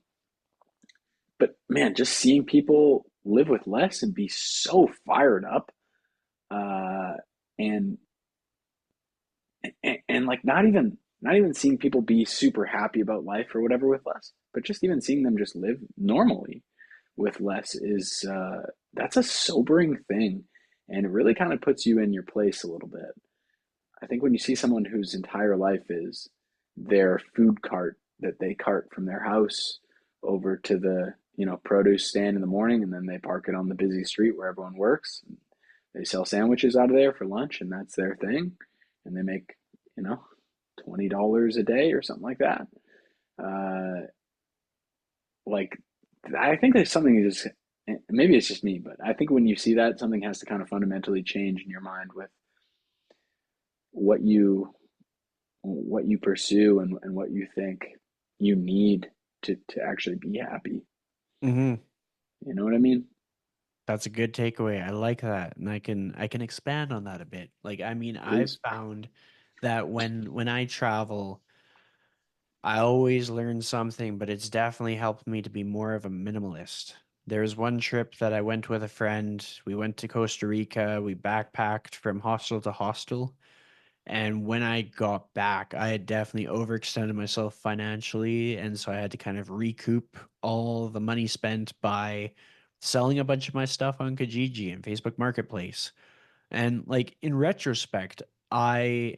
But man, just seeing people live with less and be so fired up, uh, and and like not even seeing people be super happy about life or whatever with less, but just even seeing them just live normally with less is that's a sobering thing, and it really kind of puts you in your place a little bit. I think when you see someone whose entire life is their food cart that they cart from their house over to the produce stand in the morning, and then they park it on the busy street where everyone works. And they sell sandwiches out of there for lunch, and that's their thing. And they make you know $20 a day or something like that. Uh, like I think there's something just maybe it's just me, but I think when you see that, something has to kind of fundamentally change in your mind with what you pursue and what you think you need to actually be happy. Hmm. You know what I mean? That's a good takeaway. I like that. And I can expand on that a bit. Like I mean, I've Please. found that when I travel, I always learn something, but it's definitely helped me to be more of a minimalist. There's one trip that I went with a friend. We went to Costa Rica. We backpacked from hostel to hostel. And when I got back, I had definitely overextended myself financially. And so I had to kind of recoup all the money spent by selling a bunch of my stuff on Kijiji and Facebook Marketplace. And like in retrospect, I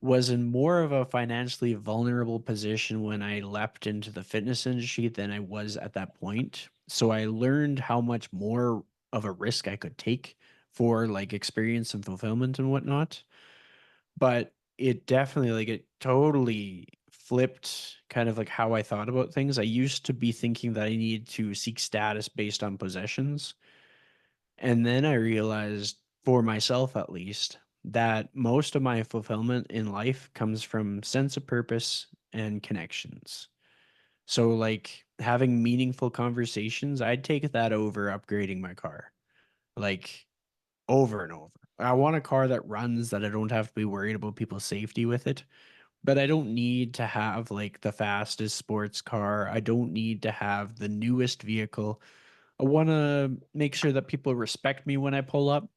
was in more of a financially vulnerable position when I leapt into the fitness industry than I was at that point. So I learned how much more of a risk I could take for like experience and fulfillment and whatnot. But it definitely like it totally flipped kind of like how I thought about things. I used to be thinking that I needed to seek status based on possessions. And then I realized, for myself at least, that most of my fulfillment in life comes from sense of purpose and connections. So, like having meaningful conversations, I'd take that over upgrading my car, like over and over. I want a car that runs, that I don't have to be worried about people's safety with it. But I don't need to have like the fastest sports car. I don't need to have the newest vehicle. I want to make sure that people respect me when I pull up.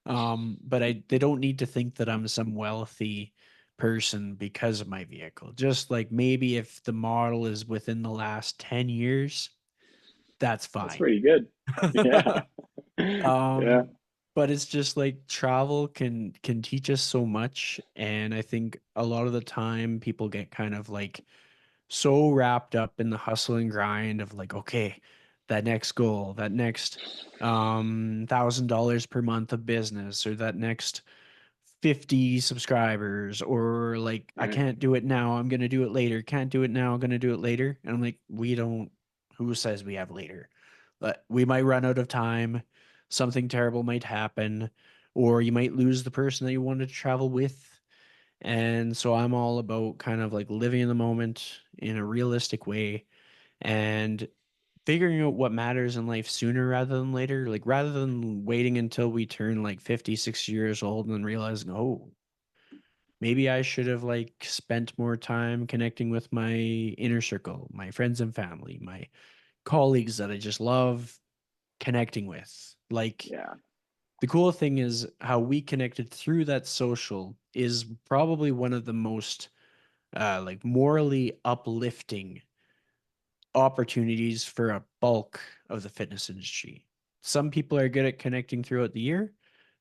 But they don't need to think that I'm some wealthy person because of my vehicle. Just like maybe if the model is within the last 10 years, that's That's fine. pretty good. Yeah. Yeah. um but it's just like travel can teach us so much, and I think a lot of the time people get kind of like so wrapped up in the hustle and grind of like, okay, that next goal, that next $1,000 per month of business, or that next 50 subscribers, or like, I Right. can't do it now, I'm gonna do it later, can't do it now, I'm gonna do it later. And I'm like, we don't, who says we have later? But we might run out of time, something terrible might happen, or you might lose the person that you wanted to travel with. And so I'm all about kind of like living in the moment in a realistic way, and figuring out what matters in life sooner rather than later. Like rather than waiting until we turn like 50, 60 years old and then realizing, oh, maybe I should have like spent more time connecting with my inner circle, my friends and family, my colleagues that I just love connecting with. Like Yeah. the cool thing is how we connected through that social is probably one of the most like morally uplifting opportunities for a bulk of the fitness industry. Some people are good at connecting throughout the year.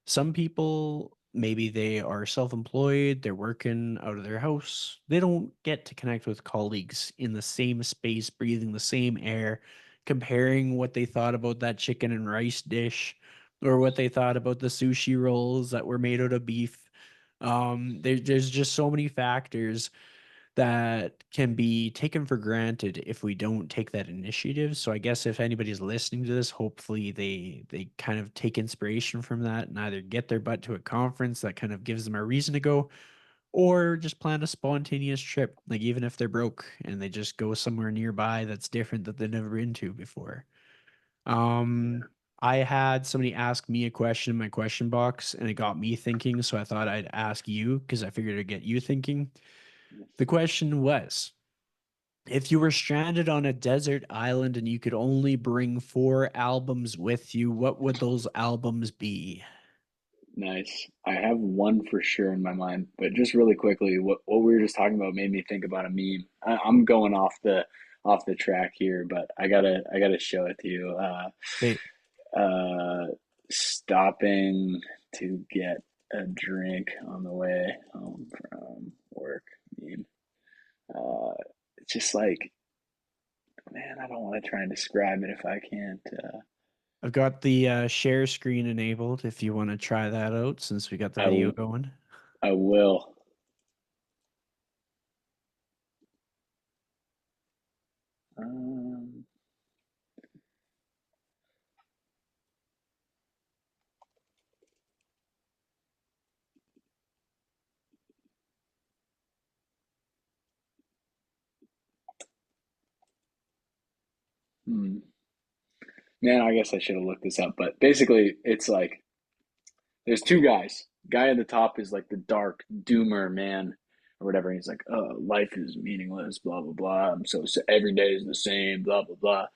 Some people, maybe they are self employed, they're working out of their house. They don't get to connect with colleagues in the same space, breathing the same air, comparing what they thought about that chicken and rice dish, or what they thought about the sushi rolls that were made out of beef. There's just so many factors that can be taken for granted if we don't take that initiative. So I guess if anybody's listening to this, hopefully they kind of take inspiration from that and either get their butt to a conference that kind of gives them a reason to go, or just plan a spontaneous trip. Like even if they're broke and they just go somewhere nearby that's different that they've never been to before. Um I had somebody ask me a question in my question box and it got me thinking, so I thought I'd ask you because I figured it'd get you thinking. The question was, if you were stranded on a desert island and you could only bring four albums with you, what would those albums be? Nice. I have one for sure in my mind, but just really quickly, what we were just talking about made me think about a meme. I'm going off the track here, but I gotta show it to you. Okay, Uh, Stopping to get a drink on the way home from work meme. Uh, it's just like, man, I don't want to try and describe it if I can't. I've got the share screen enabled if you want to try that out since we got the I video going. I will. Um, hmm. Man, I guess I should have looked this up, but basically, it's like there's two guys. Guy at the top is like the dark doomer man or whatever. He's like, "Oh, life is meaningless, blah blah blah. So every day is the same, blah blah blah."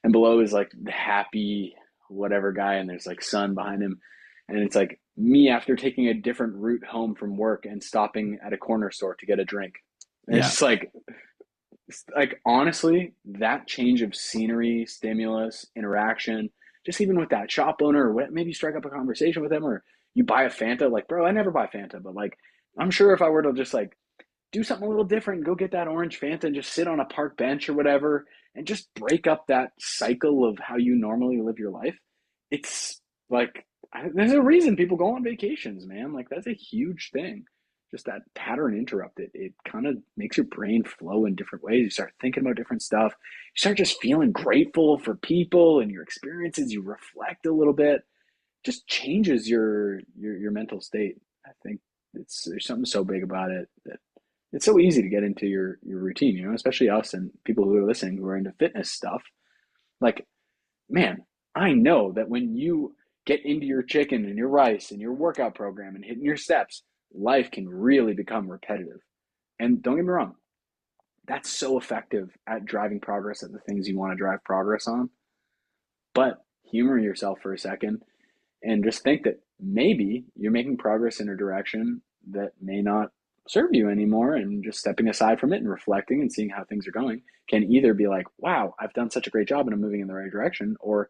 And below is like the happy whatever guy, and there's like sun behind him, and it's like me after taking a different route home from work and stopping at a corner store to get a drink. And it's Yeah. just like honestly, that change of scenery, stimulus, interaction, just even with that shop owner, or what, maybe strike up a conversation with them, or you buy a Fanta. Like, bro, I never buy Fanta, but like, I'm sure if I were to just like do something a little different, go get that orange Fanta and just sit on a park bench or whatever, and just break up that cycle of how you normally live your life. It's like there's a reason people go on vacations, man. Like that's a huge thing. Just that pattern interrupt, it kind of makes your brain flow in different ways. You start thinking about different stuff. You start just feeling grateful for people and your experiences. You reflect a little bit. Just changes your mental state. I think there's something so big about it that it's so easy to get into your routine, especially us and people who are listening who are into fitness stuff. Like, man, I know that when you get into your chicken and your rice and your workout program and hitting your steps, life can really become repetitive. And don't get me wrong, that's so effective at driving progress at the things you want to drive progress on. But humor yourself for a second and just think that maybe you're making progress in a direction that may not serve you anymore, and just stepping aside from it and reflecting and seeing how things are going can either be like, wow, I've done such a great job and I'm moving in the right direction, or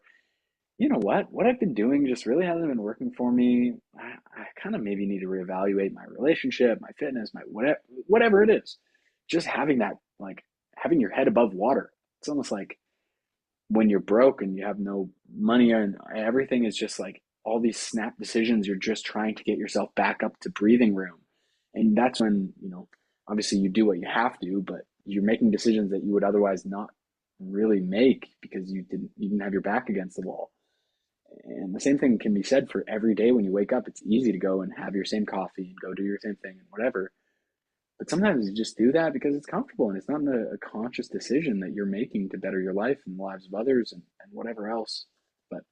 you know what I've been doing just really hasn't been working for me. I kind of maybe need to reevaluate my relationship, my fitness, my whatever it is. Just having that, like having your head above water. It's almost like when you're broke and you have no money and everything is just like all these snap decisions, you're just trying to get yourself back up to breathing room. And that's when, obviously you do what you have to, but you're making decisions that you would otherwise not really make because you didn't have your back against the wall. And the same thing can be said for every day when you wake up. It's easy to go and have your same coffee and go do your same thing and whatever. But sometimes you just do that because it's comfortable and it's not a conscious decision that you're making to better your life and the lives of others and whatever else. But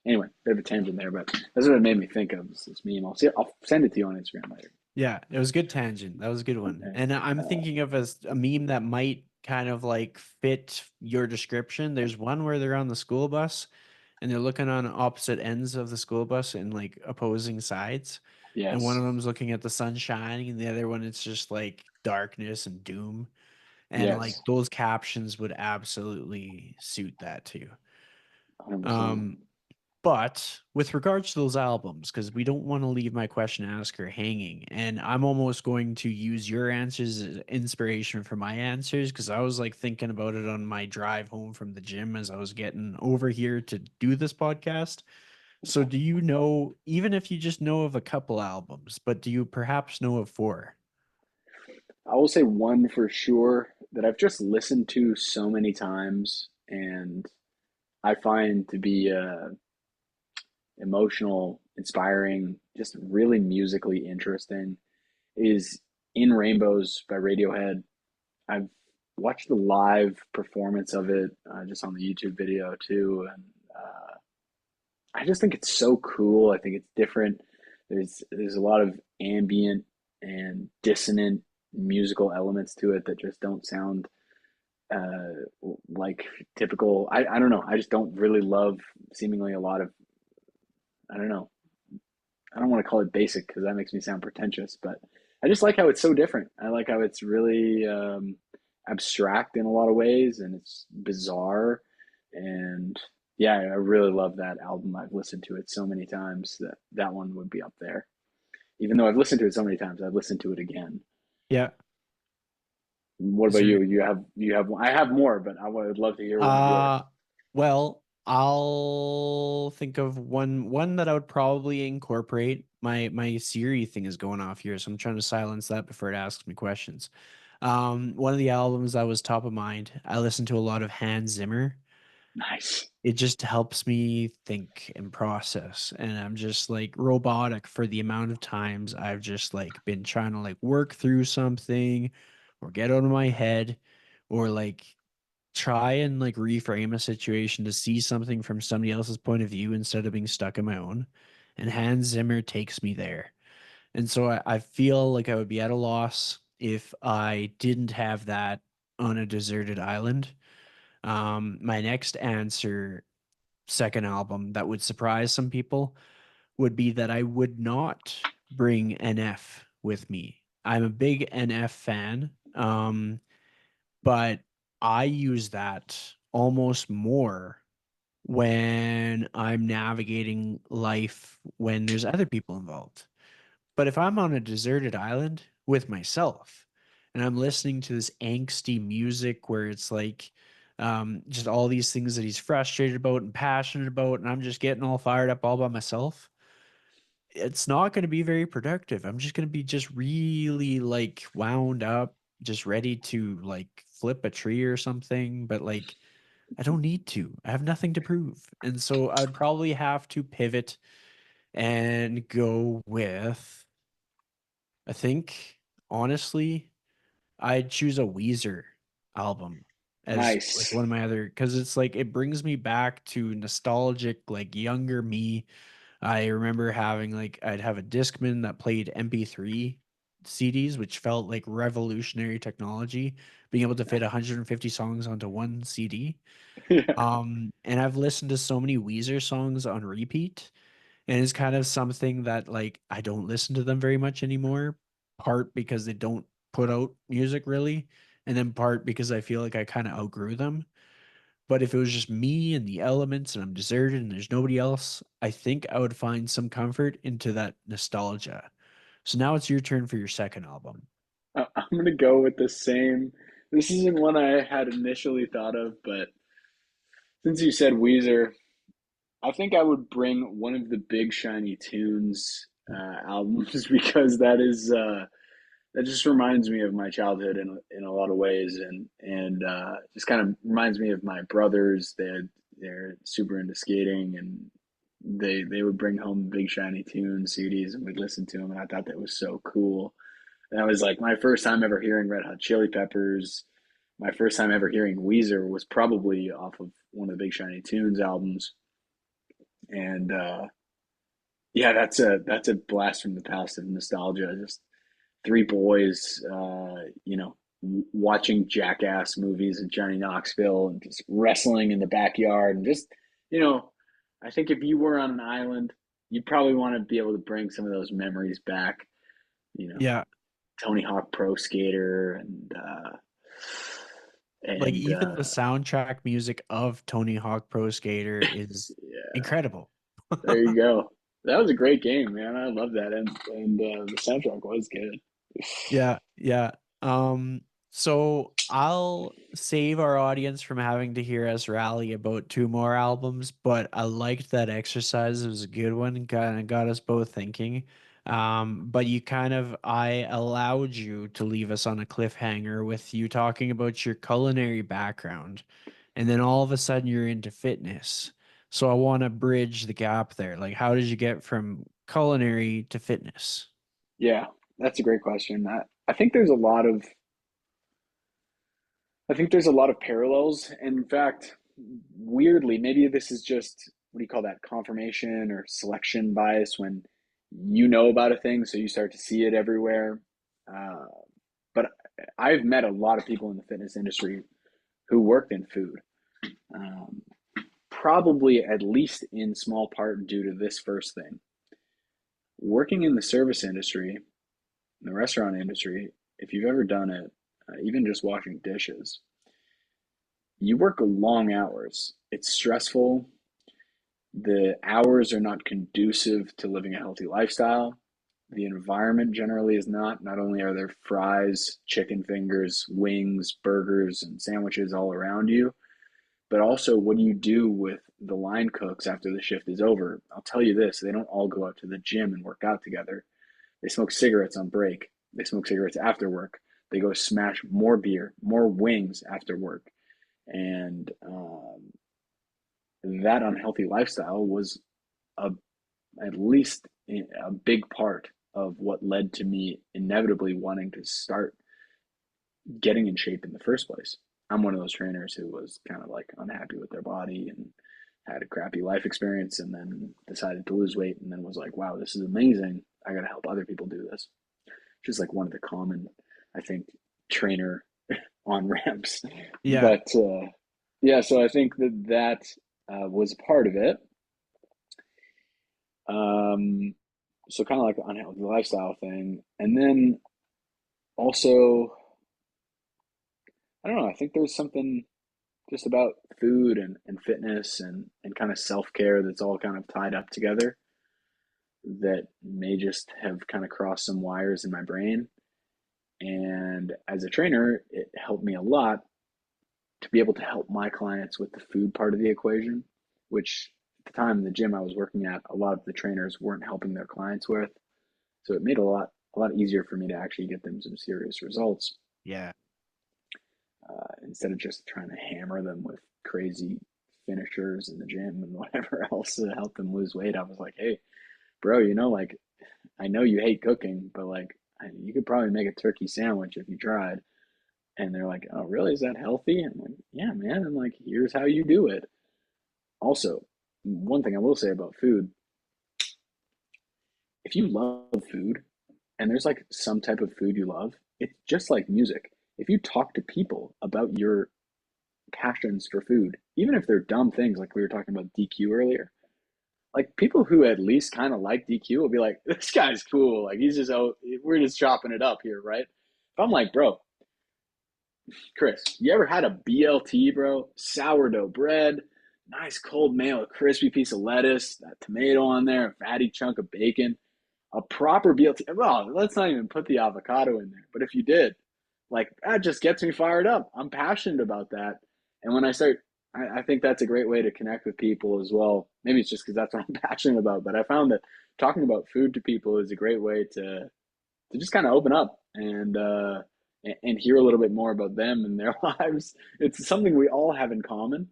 anyway, bit of a tangent there, but that's what it made me think of this meme. I'll send it to you on Instagram later. Yeah, it was a good tangent. That was a good one. Okay. And I'm thinking of as a meme that might kind of like fit your description. There's one where they're on the school bus and they're looking on opposite ends of the school bus in like opposing sides. And one Yes. of them's looking at the sun shining, and the other one it's just like darkness and doom. And like Yes. those captions would absolutely suit that too. 100%. Um, but with regards to those albums, because we don't want to leave my question asker hanging, and I'm almost going to use your answers as inspiration for my answers because I was like thinking about it on my drive home from the gym as I was getting over here to do this podcast. So, do you know, even if you just know of a couple albums, but do you perhaps know of four? I will say one for sure that I've just listened to so many times and I find to be emotional, inspiring, just really musically interesting is In Rainbows by Radiohead. I've watched the live performance of it just on the YouTube video too, and I just think it's so cool. I think it's different. There's a lot of ambient and dissonant musical elements to it that just don't sound like typical. I don't know. I just don't really love seemingly a lot of I don't know. I don't want to call it basic because that makes me sound pretentious, but I just like how it's so different. I like how it's really abstract in a lot of ways and it's bizarre. And yeah, I really love that album. I've listened to it so many times that that one would be up there. Even though I've listened to it so many times, I've listened to it again. Yeah. What Is about there you? You have I have more, but I would love to hear one of yours. Uh well, I'll think of one that I would probably incorporate. My Siri thing is going off here, so I'm trying to silence that before it asks me questions. One of the albums that was top of mind, I listened to a lot of Hans Zimmer. Nice. It just helps me think and process, and I'm just like robotic for the amount of times I've just like been trying to like work through something or get out of my head or like try and like reframe a situation to see something from somebody else's point of view instead of being stuck in my own. And Hans Zimmer takes me there. And so I feel like I would be at a loss if I didn't have that on a deserted island. My next answer, second album that would surprise some people, would be that I would not bring NF with me. I'm a big NF fan. But I use that almost more when I'm navigating life when there's other people involved. But if I'm on a deserted island with myself and I'm listening to this angsty music where it's like just all these things that he's frustrated about and passionate about, and I'm just getting all fired up all by myself, it's not going to be very productive. I'm just going to be just really like wound up, just ready to like flip a tree or something. But like, I don't need to. I have nothing to prove. And so I'd probably have to pivot and go with, I think, honestly, I'd choose a Weezer album as like Nice. one of my other, because it's like it brings me back to nostalgic, like younger me. I remember having like I'd have a Discman that played MP3 CDs, which felt like revolutionary technology, being able to fit 150 songs onto one CD. Yeah. And I've listened to so many Weezer songs on repeat, and it's kind of something that like I don't listen to them very much anymore. part because they don't put out music really, and then part because I feel like I kind of outgrew them. But if it was just me and the elements and I'm deserted and there's nobody else, I think I would find some comfort into that nostalgia. So now it's your turn for your second album. I'm gonna go with the same. This isn't one I had initially thought of, but since you said Weezer, I think I would bring one of the Big Shiny Tunes albums because that just reminds me of my childhood in a lot of ways, and just kind of reminds me of my brothers. They're super into skating, and they would bring home Big Shiny Tunes CDs, and we'd listen to them, and I thought that was so cool. And that was like my first time ever hearing Red Hot Chili Peppers. My first time ever hearing Weezer was probably off of one of the Big Shiny Tunes albums, and yeah, that's a blast from the past of nostalgia. Just three boys, watching Jackass movies and Johnny Knoxville and just wrestling in the backyard and just, you know, I think if you were on an island, you'd probably want to be able to bring some of those memories back. You know, Yeah, Tony Hawk Pro Skater like and even the soundtrack music of Tony Hawk Pro Skater is yeah, incredible. there you go. That was a great game, man. I love that, and the soundtrack was good. Yeah, yeah. So I'll save our audience from having to hear us rally about two more albums, but I liked that exercise. It was a good one. Kind of got us both thinking. But I allowed you to leave us on a cliffhanger with you talking about your culinary background, and then all of a sudden you're into fitness. So I want to bridge the gap there. Like, how did you get from culinary to fitness? Yeah, that's a great question. I think there's a lot of parallels. And in fact, weirdly, maybe this is just what do you call that? Confirmation or selection bias when you know about a thing, so you start to see it everywhere. Uh, but I've met a lot of people in the fitness industry who worked in food, um, probably at least in small part due to this first thing. Working in the service industry, the restaurant industry, if you've ever done it, even just washing dishes, you work long hours. It's stressful. The hours are not conducive to living a healthy lifestyle. The environment generally is not. Not only are there fries, chicken fingers, wings, burgers, and sandwiches all around you, but also what do you do with the line cooks after the shift is over? I'll tell you this, they don't all go out to the gym and work out together. They smoke cigarettes on break. They smoke cigarettes after work. They go smash more beer, more wings after work. And that unhealthy lifestyle was a, at least a big part of what led to me inevitably wanting to start getting in shape in the first place. I'm one of those trainers who was kind of like unhappy with their body and had a crappy life experience and then decided to lose weight and then was like, wow, this is amazing. I got to help other people do this. Just like one of the common, I think, trainer on ramps. Yeah. But yeah, so I think that was part of it. Um, so kind of like the unhealthy lifestyle thing, and then also I don't know. I think there's something just about food and fitness and kind of self care that's all kind of tied up together that may just have kind of crossed some wires in my brain. And as a trainer, it helped me a lot to be able to help my clients with the food part of the equation, which at the time in the gym I was working at, a lot of the trainers weren't helping their clients with. So it made a lot easier for me to actually get them some serious results Yeah. instead of just trying to hammer them with crazy finishers in the gym and whatever else to help them lose weight. I was like, hey, bro, like I know you hate cooking, but like you could probably make a turkey sandwich if you tried. And they're like, oh, really? Is that healthy? And I'm like, yeah, man. And like, here's how you do it. Also, one thing I will say about food, if you love food and there's like some type of food you love, it's just like music. If you talk to people about your passions for food, even if they're dumb things like we were talking about DQ earlier, like people who at least kind of like DQ will be like, this guy's cool. Like he's just, oh, we're just chopping it up here, right? If I'm like, bro, Chris, you ever had a BLT, bro? Sourdough bread, nice cold mayo, a crispy piece of lettuce, that tomato on there, a fatty chunk of bacon, a proper BLT. Well, let's not even put the avocado in there. But if you did, like that just gets me fired up. I'm passionate about that. And when I start, I think that's a great way to connect with people as well. Maybe it's just because that's what I'm passionate about. But I found that talking about food to people is a great way to just kind of open up and hear a little bit more about them and their lives. It's something we all have in common.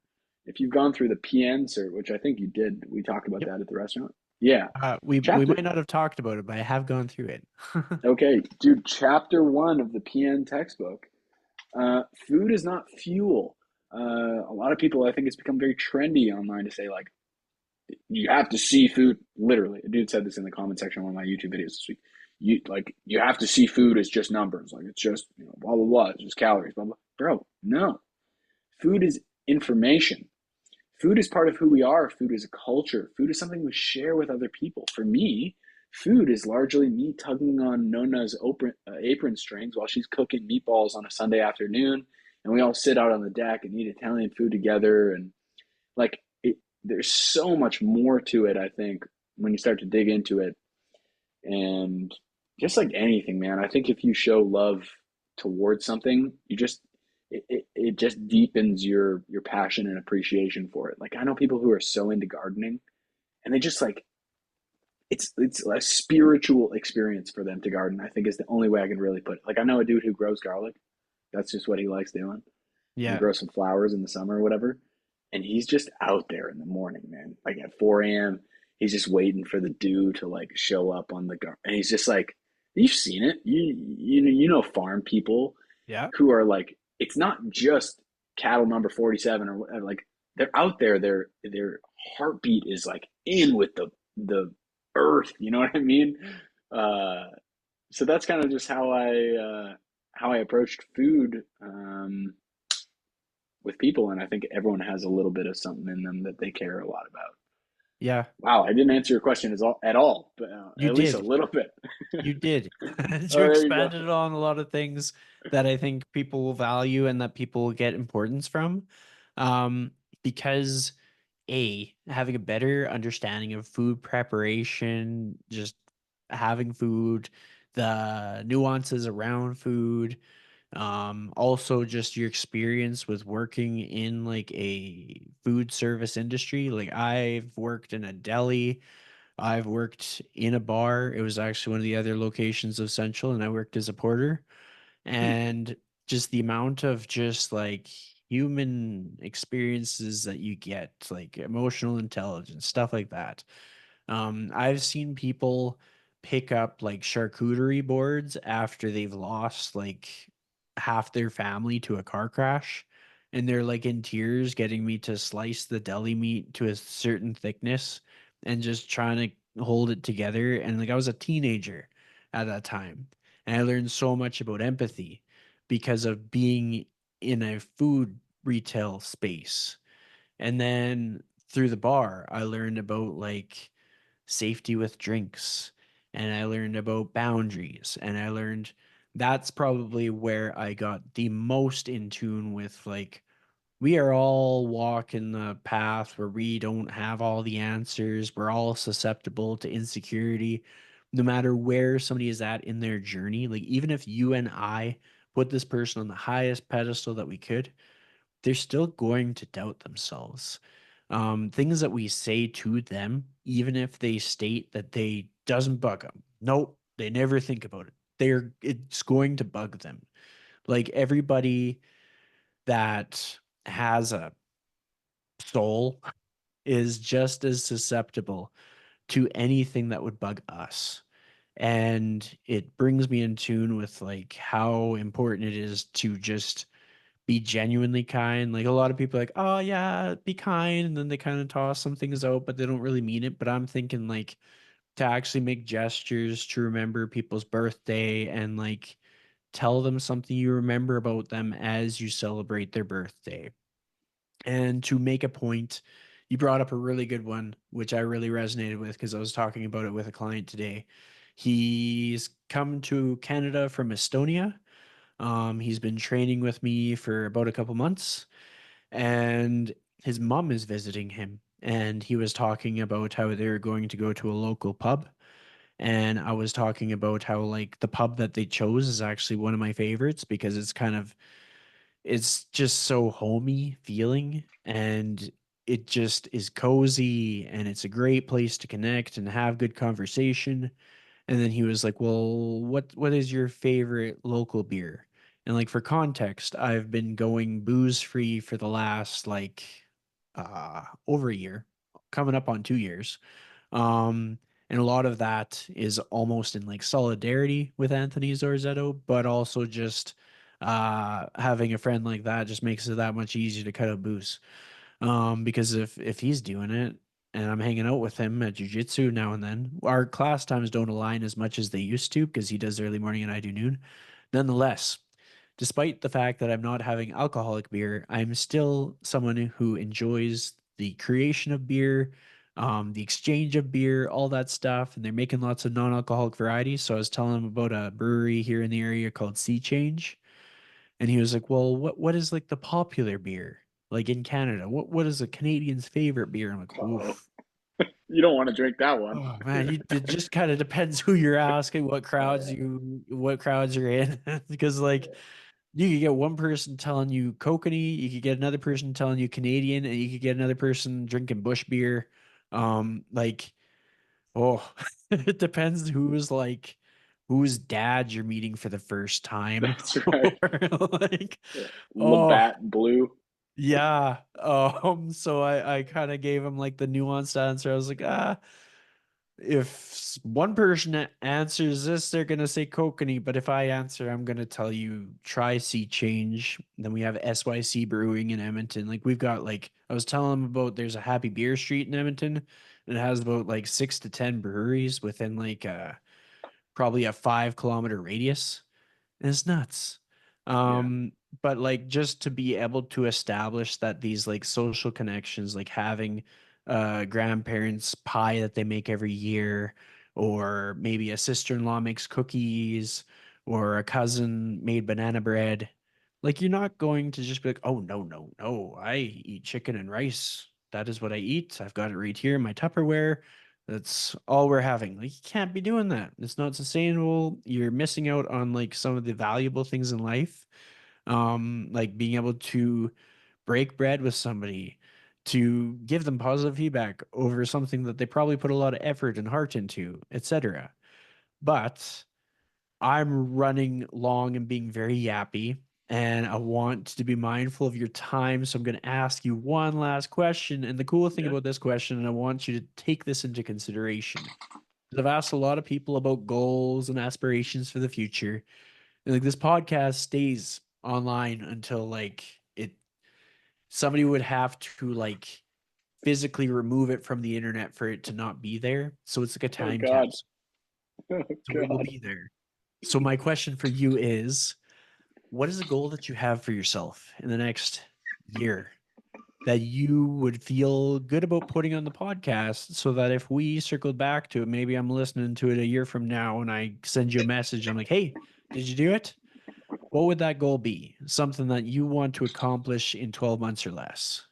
If you've gone through the PN cert, which I think you did, we talked about Yep. that at the restaurant. Yeah, We chapter. might not have talked about it, but I have gone through it. Okay, dude, chapter one of the PN textbook. Food is not fuel. A lot of people, I think, it's become very trendy online to say like you have to see food. Literally, a dude said this in the comment section of one of my YouTube videos this week. You have to see food as just numbers. Like it's just blah blah blah. It's just calories. Blah blah. Bro, no. Food is information. Food is part of who we are. Food is a culture. Food is something we share with other people. For me, food is largely me tugging on Nona's apron strings while she's cooking meatballs on a Sunday afternoon, and we all sit out on the deck and eat Italian food together. And like, there's so much more to it. I think when you start to dig into it, and just like anything, man, I think if you show love towards something, it just deepens your passion and appreciation for it. Like I know people who are so into gardening and they just like it's a spiritual experience for them to garden. I think is the only way I can really put it. Like I know a dude who grows garlic. That's just what he likes doing. And he Yeah. grows some flowers in the summer or whatever. And he's just out there in the morning, man. Like at 4 a.m. He's just waiting for the dew to like show up on the garden. And he's just like, you've seen it. You know farm people Yeah. who are like, it's not just cattle number 47 or like they're out there. Their heartbeat is like in with the earth. You know what I mean? Uh, so that's kind of just how I approached food with people, and I think everyone has a little bit of something in them that they care a lot about. Yeah. Wow, I didn't answer your question at all, but You at least a did. little bit. You did. Oh, You there you go. expanded on a lot of things that I think people will value and that people will get importance from. Um, because having a better understanding of food preparation, just having food, the nuances around food, also just your experience with working in like a food service industry. Like I've worked in a deli, I've worked in a bar. It was actually one of the other locations of Central, and I worked as a porter. Hmm. And just the amount of just like human experiences that you get, like emotional intelligence, stuff like that. I've seen people pick up like charcuterie boards after they've lost like half their family to a car crash. And they're like in tears getting me to slice the deli meat to a certain thickness and just trying to hold it together. And like I was a teenager at that time. And I learned so much about empathy because of being in a food retail space. And then through the bar, I learned about like safety with drinks and I learned about boundaries and I learned that's probably where I got the most in tune with like we are all walking the path where we don't have all the answers. We're all susceptible to insecurity no matter where somebody is at in their journey. Like even if you and I put this person on the highest pedestal that we could, they're still going to doubt themselves. Things that we say to them, even if they state that they doesn't bug them, nope, they never think about it. It's going to bug them. Like everybody that has a soul is just as susceptible to anything that would bug us. And it brings me in tune with like how important it is to just be genuinely kind. Like a lot of people are like, oh yeah, be kind, and then they kind of toss some things out, but they don't really mean it. But I'm thinking like to actually make gestures to remember people's birthday and like tell them something you remember about them as you celebrate their birthday. And to make a point You brought up a really good one, which I really resonated with because I was talking about it with a client today. He's come to Canada from Estonia. He's been training with me for about a couple months, and his mom is visiting him. And he was talking about how they're going to go to a local pub. And I was talking about how, like, the pub that they chose is actually one of my favorites because it's just so homey feeling, and it just is cozy, and it's a great place to connect and have good conversation. And then he was like, "Well, what is your favorite local beer?" And like for context, I've been going booze free for the last like over a year, coming up on 2 years. And a lot of that is almost in like solidarity with Anthony Zorzetto, but also just having a friend like that just makes it that much easier to cut out booze. Because if he's doing it and I'm hanging out with him at jujitsu now and then, our class times don't align as much as they used to because he does early morning and I do noon. Nonetheless, despite the fact that I'm not having alcoholic beer, I'm still someone who enjoys the creation of beer, the exchange of beer, all that stuff. And they're making lots of non-alcoholic varieties. So I was telling him about a brewery here in the area called Sea Change. And he was like, "Well, what is like the popular beer like in Canada? What is a Canadian's favorite beer?" I'm like, Uh-oh. "Oof. You don't want to drink that one. Oh man, it just kind of depends who you're asking, Uh, what crowds you're in, because like you could get one person telling you kokanee, you could get another person telling you Canadian, and you could get another person drinking Bush beer. Like, oh, it depends whose dad you're meeting for the first time, that's or right. like, oh, Labatt Blue. yeah. So I kind of gave him like the nuanced answer. I was like, if one person answers this, they're gonna say kokanee, but if I answer, I'm gonna tell you try Sea Change. Then we have SYC Brewing in Edmonton. Like we've got like I was telling them about there's a Happy Beer Street in Edmonton, and it has about like 6 to 10 breweries within like probably a 5 kilometer radius. It's nuts. Yeah. Um, but like just to be able to establish that these like social connections, like having grandparents pie that they make every year, or maybe a sister-in-law makes cookies, or a cousin made banana bread. Like you're not going to just be like, "Oh no, no, no, I eat chicken and rice. That is what I eat. I've got it right here in my Tupperware. That's all we're having." Like you can't be doing that. It's not sustainable. You're missing out on like some of the valuable things in life. Like being able to break bread with somebody, to give them positive feedback over something that they probably put a lot of effort and heart into, etc. But I'm running long and being very yappy, and I want to be mindful of your time. So I'm going to ask you one last question. And the cool thing Yeah. about this question, and I want you to take this into consideration, is I've asked a lot of people about goals and aspirations for the future. And like this podcast stays online until like it somebody would have to like physically remove it from the internet for it to not be there. So it's like a Oh time God. capsule. Oh So it will God. be there. So my question for you is, what is a goal that you have for yourself in the next year that you would feel good about putting on the podcast so that if we circled back to it, maybe I'm listening to it a year from now and I send you a message, I'm like, "Hey, did you do it?" What would that goal be? Something that you want to accomplish in 12 months or less.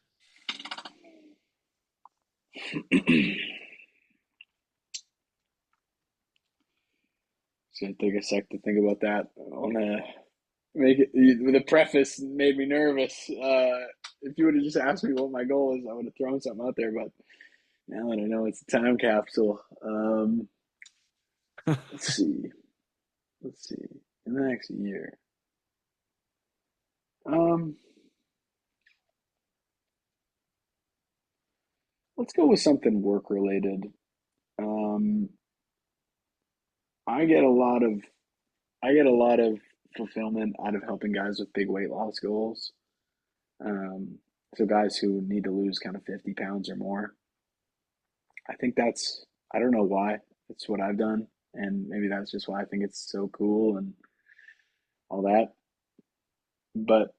It's gonna take a sec to think about that. I wanna make it. The preface made me nervous. If you would have just asked me what my goal is, I would have thrown something out there. But now that I know it's a time capsule, let's see. Let's see. In the next year, um, let's go with something work related. Um, I get a lot of I get a lot of fulfillment out of helping guys with big weight loss goals. Um, so guys who need to lose kind of 50 pounds or more. I think that's, I don't know why. It's what I've done. And maybe that's just why I think it's so cool and all that. But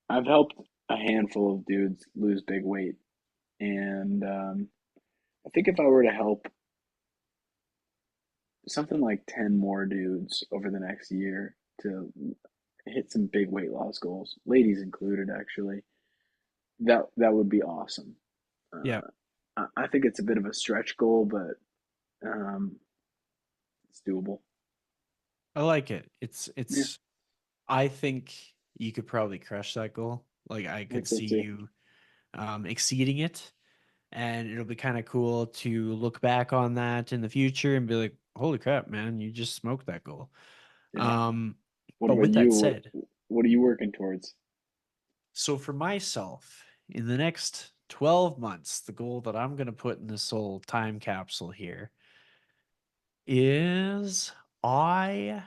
I've helped a handful of dudes lose big weight. And I think if I were to help something like 10 more dudes over the next year to hit some big weight loss goals, ladies included, actually, that would be awesome. Yeah, I think it's a bit of a stretch goal, but um, it's doable. I like it. Yeah, I think you could probably crush that goal. Like I I think could so see too. you exceeding it, and it'll be kind of cool to look back on that in the future and be like, "Holy crap, man, you just smoked that goal." Yeah. Um, What but about with that you? said, What are you working towards? so for myself, in the next 12 months, the goal that I'm going to put in this whole time capsule here is I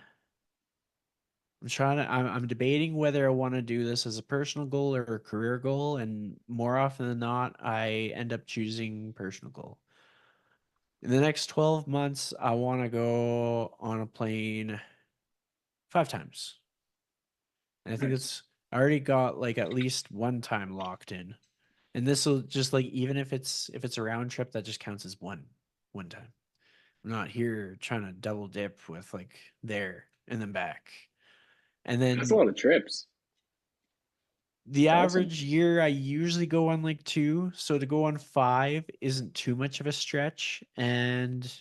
I'm debating whether I want to do this as a personal goal or a career goal, and more often than not, I end up choosing personal goal. In the next 12 months, I want to go on a plane 5 times. And I think Nice. it's I already got like at least one time locked in. And this will just like even if it's a round trip, that just counts as one time. I'm not here trying to double dip with like there and then back. And That's a then lot of trips. the It's awesome. average year I usually go on like two, so to go on five isn't too much of a stretch. And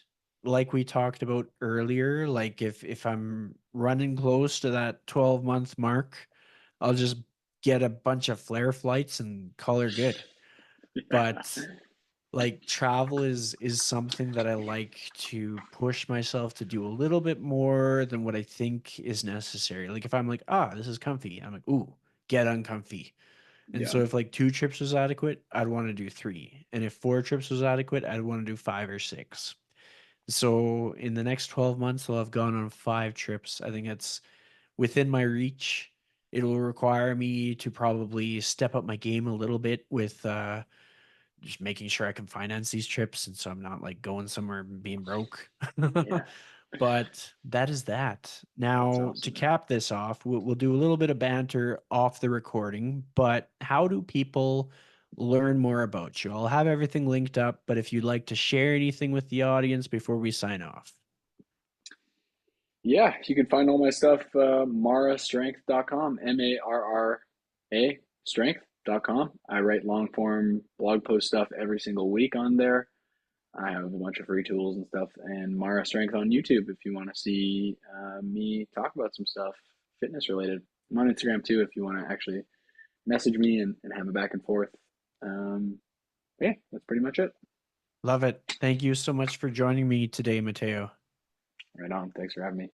like we talked about earlier, like if I'm running close to that 12-month mark, I'll just get a bunch of flare flights and call her good. But like travel is something that I like to push myself to do a little bit more than what I think is necessary. Like if I'm like, this is comfy, I'm like, ooh, get uncomfy. And Yeah. so if like 2 trips was adequate, I'd want to do three. And if 4 trips was adequate, I'd want to do 5 or 6. So in the next 12 months, I'll have gone on 5 trips. I think it's within my reach. It'll require me to probably step up my game a little bit with just making sure I can finance these trips, and so I'm not like going somewhere and being broke. Yeah. But that is that. That's Now, to awesome, man. cap this off, we'll do a little bit of banter off the recording. But how do people learn more about you? I'll have everything linked up, but if you'd like to share anything with the audience before we sign off. Yeah, you can find all my stuff, marrastrength.com, MARRA strength.com. I write long form blog post stuff every single week on there. I have a bunch of free tools and stuff, and Mara Strength on YouTube if you want to see me talk about some stuff fitness related. I'm on Instagram too if you want to actually message me and have a back and forth. Um, yeah, that's pretty much it. Love it. Thank you so much for joining me today, Matteo. Right on. Thanks for having me.